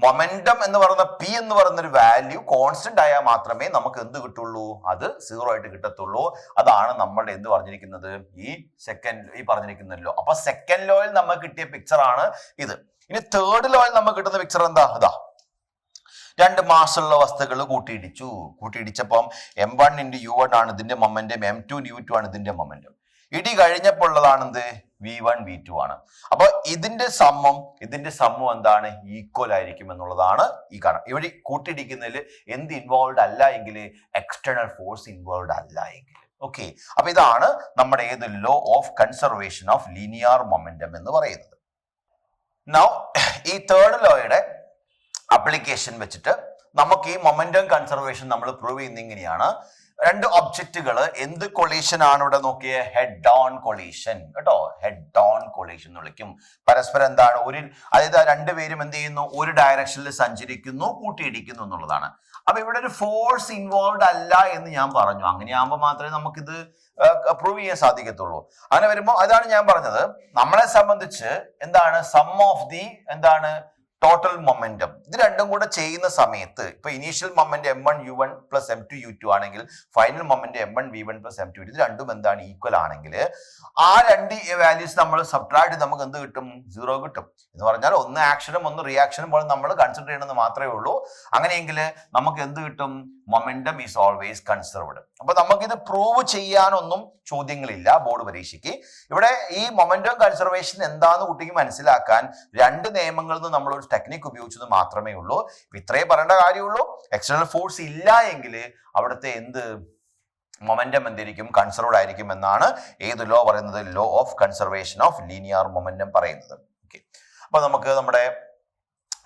മൊമെന്റം എന്ന് പറയുന്ന p എന്ന് പറയുന്ന ഒരു വാല്യൂ കോൺസ്റ്റന്റ് ആയാൽ മാത്രമേ നമുക്ക് എന്ത് കിട്ടുള്ളൂ? അത് 0 ആയിട്ട് കിട്ടത്തുള്ളൂ. അതാണ് നമ്മളുടെ എന്ത് പറഞ്ഞിരിക്കുന്നത്? ഈ പറഞ്ഞിരിക്കുന്ന ലോ. അപ്പൊ സെക്കൻഡ് ലോയിൽ നമുക്ക് കിട്ടിയ പിക്ചർ ആണ് ഇത്. ഇനി തേർഡ് ലോയിൽ നമുക്ക് കിട്ടുന്ന പിക്ചർ എന്താ? അതാ, രണ്ട് മാസുള്ള വസ്തുക്കൾ കൂട്ടിയിടിച്ചപ്പം m1 × u1 ആണ് ഇതിന്റെ മൊമെന്റം, m2 × u2 ആണ് ഇതിന്റെ മൊമെന്റം. ഇടി കഴിഞ്ഞപ്പോൾ ഉള്ളതാണെന്ത്? v1 v2 ആണ്. അപ്പൊ ഇതിന്റെ സമ്മും എന്താണ്? ഈക്വൽ ആയിരിക്കും എന്നുള്ളതാണ് ഈ കാരണം. ഇവിടെ കൂട്ടിയിടിക്കുന്നതിൽ എന്ത് ഇൻവോൾവ് അല്ല എങ്കിൽ? എക്സ്റ്റേണൽ ഫോഴ്സ് ഇൻവോൾവ് അല്ല എങ്കിൽ. ഓക്കെ, അപ്പൊ ഇതാണ് നമ്മുടെ ഏത് law of conservation of linear momentum എന്ന് പറയുന്നത്. നൗ ഈ തേർഡ് ലോയുടെ അപ്ലിക്കേഷൻ വെച്ചിട്ട് നമുക്ക് ഈ മൊമെന്റം കൺസർവേഷൻ നമ്മൾ പ്രൂവ് ചെയ്യുന്ന ഇങ്ങനെയാണ്. രണ്ട് ഒബ്ജക്റ്റുകൾ എന്ത് കൊളീഷൻ ആണ് ഇവിടെ നോക്കിയേ? ഹെഡ് ഓൺ കൊളീഷൻ കേട്ടോ. ഹെഡ് ഓൺ കൊളീഷൻ എന്ന് വിളിക്കും. പരസ്പരം എന്താണ്? അതായത് രണ്ടുപേരും എന്ത് ചെയ്യുന്നു? ഒരു ഡയറക്ഷനിൽ സഞ്ചരിക്കുന്നു, കൂട്ടിയിടിക്കുന്നു എന്നുള്ളതാണ്. അപ്പൊ ഇവിടെ ഒരു ഫോഴ്സ് ഇൻവോൾവ് അല്ല എന്ന് ഞാൻ പറഞ്ഞു. അങ്ങനെയാകുമ്പോൾ മാത്രമേ നമുക്കിത് പ്രൂവ് ചെയ്യാൻ സാധിക്കത്തുള്ളൂ. അങ്ങനെ വരുമ്പോൾ അതാണ് ഞാൻ പറഞ്ഞത്, നമ്മളെ സംബന്ധിച്ച് എന്താണ്? സം ഓഫ് ദി എന്താണ്? Total momentum. ഇത് രണ്ടും കൂടെ ചെയ്യുന്ന സമയത്ത് ഇപ്പൊ initial moment m1 u1 + m2 u2 ആണെങ്കിൽ final moment m1 v1 + m2 ഇത് രണ്ടും എന്താണ്? ഈക്വൽ ആണെങ്കിൽ ആ രണ്ട് വാല്യൂസ് നമ്മൾ സബ്ട്രാക്ട് നമുക്ക് എന്ത് കിട്ടും? 0 കിട്ടും. എന്ന് പറഞ്ഞാൽ ഒന്ന് ആക്ഷനും ഒന്ന് റിയാക്ഷനും പോലെ നമ്മൾ കൺസിഡർ ചെയ്യണമെന്ന് മാത്രമേ ഉള്ളൂ. അങ്ങനെയെങ്കിൽ നമുക്ക് എന്ത് കിട്ടും? Momentum is always conserved. അപ്പൊ നമുക്കിത് പ്രൂവ് ചെയ്യാനൊന്നും ചോദ്യങ്ങളില്ല ബോർഡ് പരീക്ഷയ്ക്ക്. ഇവിടെ ഈ മൊമെന്റം കൺസർവേഷൻ എന്താന്ന് കുട്ടിക്ക് മനസ്സിലാക്കാൻ രണ്ട് നിയമങ്ങളിൽ നിന്ന് നമ്മൾ ഒരു ടെക്നിക്ക് ഉപയോഗിച്ചത് മാത്രമേ ഉള്ളൂ. ഇത്രേ പറയേണ്ട കാര്യമുള്ളൂ. എക്സ്റ്റേണൽ ഫോഴ്സ് ഇല്ല എങ്കിൽ അവിടുത്തെ എന്ത് മൊമെന്റം എന്തായിരിക്കും? കൺസർവ്ഡ് ആയിരിക്കും എന്നാണ് ഏത് ലോ പറയുന്നത്? Law of conservation of linear momentum പറയുന്നത്. ഓക്കെ, അപ്പൊ നമുക്ക് നമ്മുടെ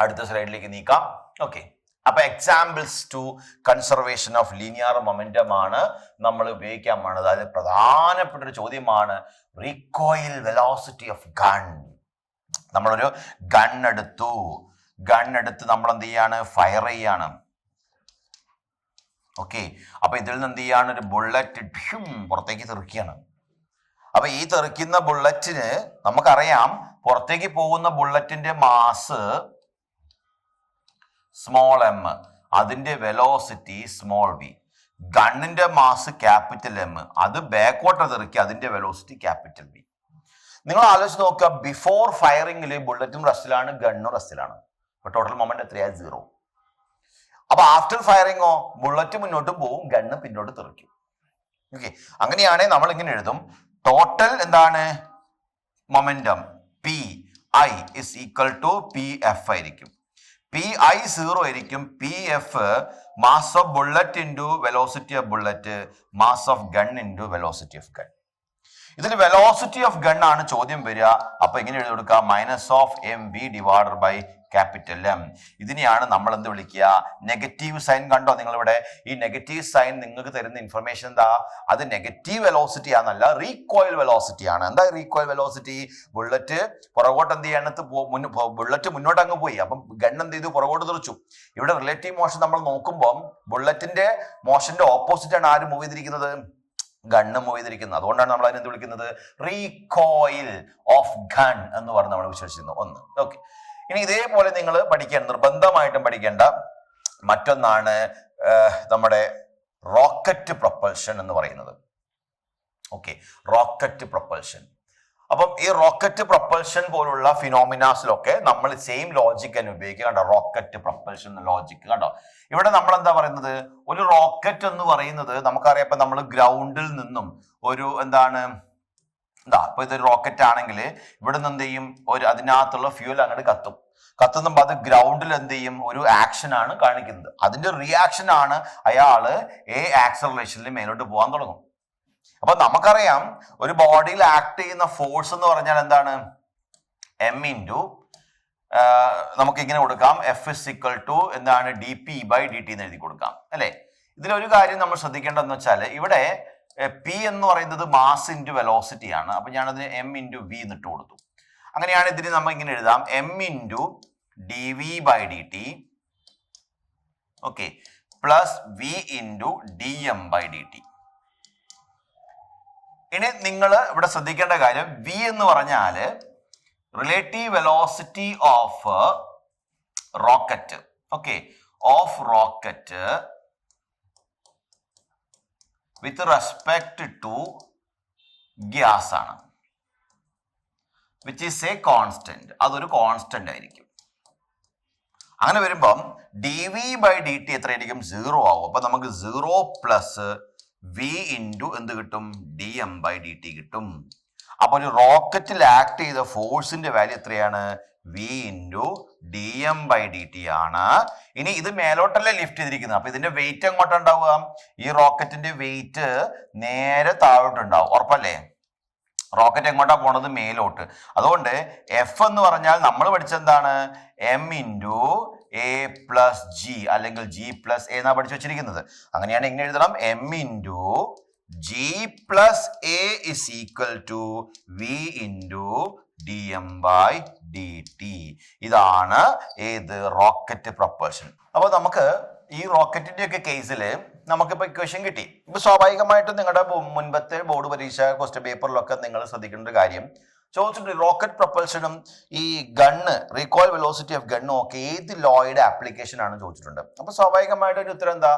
അടുത്ത സ്ലൈഡിലേക്ക് നീക്കാം. ഓക്കെ, അപ്പൊ examples to conservation of linear momentum ആണ് നമ്മൾ ഉപയോഗിക്കാൻ പോണത്. അതിൽ പ്രധാനപ്പെട്ട ഒരു ചോദ്യമാണ് റീകോയിൽ വെലോസിറ്റി ഓഫ് ഗൺ. നമ്മളൊരു ഗൺ എടുത്ത് നമ്മൾ എന്ത് ചെയ്യാണ്, ഫയർ ചെയ്യാണ്. ഓക്കെ, അപ്പൊ ഇതിൽ നിന്ന് എന്ത് ചെയ്യാണ്, ഒരു ബുള്ളറ്റ് പുറത്തേക്ക് തെറിക്കുകയാണ്. അപ്പൊ ഈ തെറിക്കുന്ന ബുള്ളറ്റിന് നമുക്കറിയാം, പുറത്തേക്ക് പോകുന്ന ബുള്ളറ്റിന്റെ മാസ് സ്മോൾ എം, അതിന്റെ വെലോസിറ്റി സ്മോൾ വി. ഗണ്ണിന്റെ മാസ് ക്യാപിറ്റൽ എം, അത് ബാക്കോട്ട് തെറിക്കുക, അതിന്റെ വെലോസിറ്റി ക്യാപിറ്റൽ വി. നിങ്ങൾ ആലോചിച്ച് നോക്കുക, ബിഫോർ ഫയറിംഗിൽ ബുള്ളറ്റും റെസ്റ്റിലാണ്, ഗണ്ണും റെസ്റ്റിലാണ്. അപ്പൊ ടോട്ടൽ മൊമെന്റ് എത്രയാ, 0. അപ്പൊ ആഫ്റ്റർ ഫയറിംഗോ ബുള്ളറ്റ് മുന്നോട്ടും പോവും, ഗണ്ണ് പിന്നോട്ട് തെറിക്കും. ഓക്കെ, അങ്ങനെയാണെങ്കിൽ നമ്മൾ ഇങ്ങനെ എഴുതും, ടോട്ടൽ എന്താണ് momentum P I is equal to P F ആയിരിക്കും. പി ഐ 0 ആയിരിക്കും. P F mass of bullet into velocity of bullet, mass of gun into velocity of gun. ഇതിൽ വെലോസിറ്റി ഓഫ് ഗൺ ആണ് ചോദ്യം വരിക. അപ്പൊ ഇങ്ങനെ എഴുതി കൊടുക്കുക, minus of M V divided by capital M. ഇതിനെയാണ് നമ്മൾ എന്ത് വിളിക്കുക, നെഗറ്റീവ് സൈൻ. കണ്ടോ നിങ്ങളിവിടെ, ഈ നെഗറ്റീവ് സൈൻ നിങ്ങൾക്ക് തരുന്ന ഇൻഫർമേഷൻ എന്താ, അത് നെഗറ്റീവ് വെലോസിറ്റി ആണെന്നല്ല, റീകോയിൽ വെലോസിറ്റി ആണ്. എന്താ റീകോയിൽ വെലോസിറ്റി? ബുള്ളറ്റ് പുറകോട്ട് എന്ത് ചെയ്യണത്, ബുള്ളറ്റ് മുന്നോട്ട് അങ്ങ് പോയി, അപ്പം ഗൺ എന്ത് ചെയ്തു, പുറകോട്ട് തെറിച്ചു. ഇവിടെ റിലേറ്റീവ് മോഷൻ നമ്മൾ നോക്കുമ്പോൾ ബുള്ളറ്റിന്റെ മോഷന്റെ ഓപ്പോസിറ്റ് ആണ് ആര് മൂവ് ചെയ്തിരിക്കുന്നത്, ഗണ്ണ് മൂവ് ചെയ്തിരിക്കുന്നത്. അതുകൊണ്ടാണ് നമ്മൾ അതിനെന്ത് വിളിക്കുന്നത്, റീകോയിൽ ഓഫ് ഗൺ എന്ന് പറഞ്ഞ് നമ്മൾ വിശ്വസിക്കുന്നു. ഒന്ന്. ഓക്കെ, ഇനി ഇതേപോലെ നിങ്ങൾ നിർബന്ധമായിട്ടും പഠിക്കേണ്ട മറ്റൊന്നാണ് നമ്മുടെ റോക്കറ്റ് പ്രൊപ്പൽഷൻ എന്ന് പറയുന്നത്. Okay, rocket propulsion. അപ്പം ഈ റോക്കറ്റ് പ്രൊപ്പൽഷൻ പോലുള്ള ഫിനോമിനാസിലൊക്കെ നമ്മൾ സെയിം ലോജിക് തന്നെ ഉപയോഗിക്കുക. കണ്ടോ, റോക്കറ്റ് പ്രൊപ്പൽഷൻ ലോജിക് കണ്ടോ. ഇവിടെ നമ്മൾ എന്താ പറയുന്നത്, ഒരു റോക്കറ്റ് എന്ന് പറയുന്നത് നമുക്കറിയാം, ഇപ്പൊ നമ്മൾ ഗ്രൗണ്ടിൽ നിന്നും ഒരു എന്താണ് ഇപ്പൊ ഇതൊരു റോക്കറ്റ് ആണെങ്കിൽ ഇവിടെ നിന്ന് എന്ത് ചെയ്യും, അതിനകത്തുള്ള ഫ്യൂൽ അങ്ങോട്ട് കത്തുന്നുമ്പോ അത് ഗ്രൗണ്ടിൽ എന്ത് ചെയ്യും, ഒരു ആക്ഷൻ ആണ് കാണിക്കുന്നത്. അതിന്റെ റിയാക്ഷൻ ആണ് അയാള് ആക്സലറേഷനിൽ മേലോട്ട് പോകാൻ തുടങ്ങും. അപ്പൊ നമുക്കറിയാം, ഒരു ബോഡിയിൽ ആക്ട് ചെയ്യുന്ന ഫോഴ്സ് എന്ന് പറഞ്ഞാൽ എന്താണ്, എം ഇൻറ്റു നമുക്ക് ഇങ്ങനെ കൊടുക്കാം, എഫ് ഇസ് ഈക്വൽ ടു എന്താണ്, D P by D T എന്ന് എഴുതി കൊടുക്കാം അല്ലെ. ഇതിലൊരു കാര്യം നമ്മൾ ശ്രദ്ധിക്കേണ്ടതെന്ന് വെച്ചാൽ, ഇവിടെ പി എന്ന് പറയുന്നത് മാസ് ഇൻറ്റു വെലോസിറ്റി ആണ്. അപ്പൊ ഞാനതിന് എം ഇൻറ്റു വി എന്നിട്ട് കൊടുത്തു. അങ്ങനെയാണ് ഇതിന് നമ്മൾ ഇങ്ങനെ എഴുതാം, M into D V by D T, okay, plus V into D M by D T. ഇനി നിങ്ങൾ ഇവിടെ ശ്രദ്ധിക്കേണ്ട കാര്യം, വി എന്ന് പറഞ്ഞാല് relative velocity of rocket, okay, of rocket with respect to gas ആണ്, വിച്ച് ഈസ് എ കോൺസ്റ്റന്റ്. അതൊരു കോൺസ്റ്റന്റ് ആയിരിക്കും. അങ്ങനെ വരുമ്പം D V by D T എത്രയായിരിക്കും, 0 ആവും. അപ്പൊ നമുക്ക് 0 പ്ലസ് വി ഇൻറ്റു എന്ത് കിട്ടും, D M by D T കിട്ടും. അപ്പൊ ഒരു റോക്കറ്റിൽ ആക്ട് ചെയ്ത ഫോഴ്സിന്റെ വാല്യൂ എത്രയാണ്, V into D M by D T ആണ്. ഇനി ഇത് മേലോട്ടല്ലേ ലിഫ്റ്റ് ചെയ്തിരിക്കുന്നത്, അപ്പൊ ഇതിന്റെ വെയിറ്റ് എങ്ങോട്ടുണ്ടാവുക, ഈ റോക്കറ്റിന്റെ വെയിറ്റ് നേരെ താഴോട്ടുണ്ടാവും. ഉറപ്പല്ലേ, റോക്കറ്റ് എങ്ങോട്ടാ പോണത്, മേലോട്ട്. അതുകൊണ്ട് എഫ് എന്ന് പറഞ്ഞാൽ നമ്മൾ പഠിച്ചെന്താണ്, M into A plus G അല്ലെങ്കിൽ ജി പ്ലസ് എ എന്നാ പഠിച്ചു വെച്ചിരിക്കുന്നത്. അങ്ങനെയാണ് ഇങ്ങനെ എഴുതണം, M into G plus A is equal to V into D M by D T. ഇതാണ് ഏത്, റോക്കറ്റ് പ്രൊപ്പൽഷൻ. അപ്പൊ നമുക്ക് ഈ റോക്കറ്റിന്റെ ഒക്കെ കേസിൽ നമുക്കിപ്പോ ഇക്വേഷൻ കിട്ടി. ഇപ്പൊ സ്വാഭാവികമായിട്ടും നിങ്ങളുടെ മുൻപത്തെ ബോർഡ് പരീക്ഷ ക്വസ്റ്റ്യൻ പേപ്പറിലൊക്കെ നിങ്ങൾ ശ്രദ്ധിക്കേണ്ട ഒരു കാര്യം ചോദിച്ചിട്ടുണ്ട്, റോക്കറ്റ് പ്രൊപ്പൽഷനും ഈ ഗണ്ണ് റീകോയിൽ വെലോസിറ്റി ഓഫ് ഗണ്ണും ഒക്കെ ഏത് ലോയുടെ ആപ്ലിക്കേഷൻ ആണ് ചോദിച്ചിട്ടുണ്ട്. അപ്പൊ സ്വാഭാവികമായിട്ട് ഒരു ഉത്തരം എന്താ,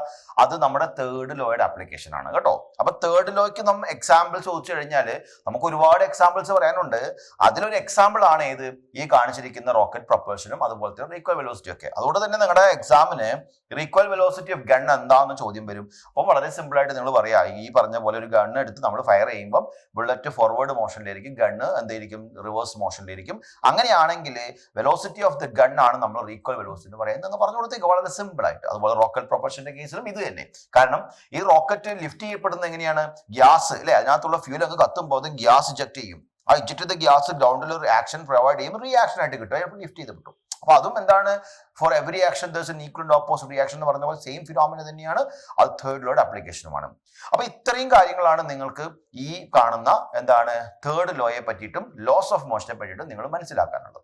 അത് നമ്മുടെ തേർഡ് ലോയുടെ ആപ്ലിക്കേഷൻ ആണ് കേട്ടോ. അപ്പൊ തേർഡ് ലോയ്ക്ക് നമ്മൾ എക്സാമ്പിൾ ചോദിച്ചു കഴിഞ്ഞാൽ നമുക്ക് ഒരുപാട് എക്സാമ്പിൾസ് പറയാനുണ്ട്. അതിലൊരു എക്സാമ്പിൾ ആണ് ഏത്, ഈ കാണിച്ചിരിക്കുന്ന റോക്കറ്റ് പ്രൊപ്പൽഷനും അതുപോലത്തെ റീകോയിൽ വെലോസിറ്റി ഒക്കെ. അതുകൊണ്ട് തന്നെ നിങ്ങളുടെ എക്സാമിന് റീകോയിൽ വെലോസിറ്റി ഓഫ് ഗൺ എന്താണെന്ന് ചോദ്യം വരും. അപ്പോൾ വളരെ സിമ്പിൾ ആയിട്ട് നിങ്ങൾ പറയാ, ഈ പറഞ്ഞ പോലെ ഒരു ഗണ്ണ് എടുത്ത് നമ്മൾ ഫയർ ചെയ്യുമ്പോൾ ബുള്ളറ്റ് ഫോർവേഡ് മോഷനിലായിരിക്കും, ഗണ്ണ് എന്തായിരിക്കും, റിവേഴ്സ് മോഷനിലായിരിക്കും. അങ്ങനെയാണെങ്കിൽ വെലോസിറ്റി ഓഫ് ദ ഗൺ ആണ് നമ്മൾ റീകോയിൽ വെലോസിറ്റി എന്ന് പറയുന്നത് പറഞ്ഞു കൊടുത്തേക്ക്, വളരെ സിമ്പിൾ ആയിട്ട്. അതുപോലെ റോക്കറ്റ് പ്രൊപ്പൽഷന്റെ കേസിലും ഇത് തന്നെ. കാരണം ഈ റോക്കറ്റ് ലിഫ്റ്റ് ചെയ്യപ്പെടുന്നത് എങ്ങനെയാണ്, ഗ്യാസ് അല്ലെ, അതിനകത്തുള്ള ഫ്യൂൽ അങ്ങ് കത്തുമ്പോൾ അത് ഗ്യാസ് ഇജക്ട് ചെയ്യും. ആ ഇജക്ട് ചെയ്ത ഗ്യാസ് ഗ്രൗണ്ടിൽ ഒരു ആക്ഷൻ പ്രൊവൈഡ് ചെയ്യും, റിയാക്ഷൻ ആയിട്ട് കിട്ടും, ലിഫ്റ്റ് ചെയ്ത് കിട്ടും. അപ്പൊ അതും എന്താണ്, for every action there's N equal and opposite reaction എന്ന് പറഞ്ഞ പോലെ സെയിം ഫിനോമിന തന്നെയാണ്. അത് തേർഡ് ലോയുടെ ആപ്ലിക്കേഷനുമാണ്. അപ്പൊ ഇത്രയും കാര്യങ്ങളാണ് നിങ്ങൾക്ക് ഈ കാണുന്ന എന്താണ് തേർഡ് ലോയെ പറ്റിയിട്ടും ലോസ് ഓഫ് മോഷനെ പറ്റിയിട്ടും നിങ്ങൾ മനസ്സിലാക്കാനുള്ളത്.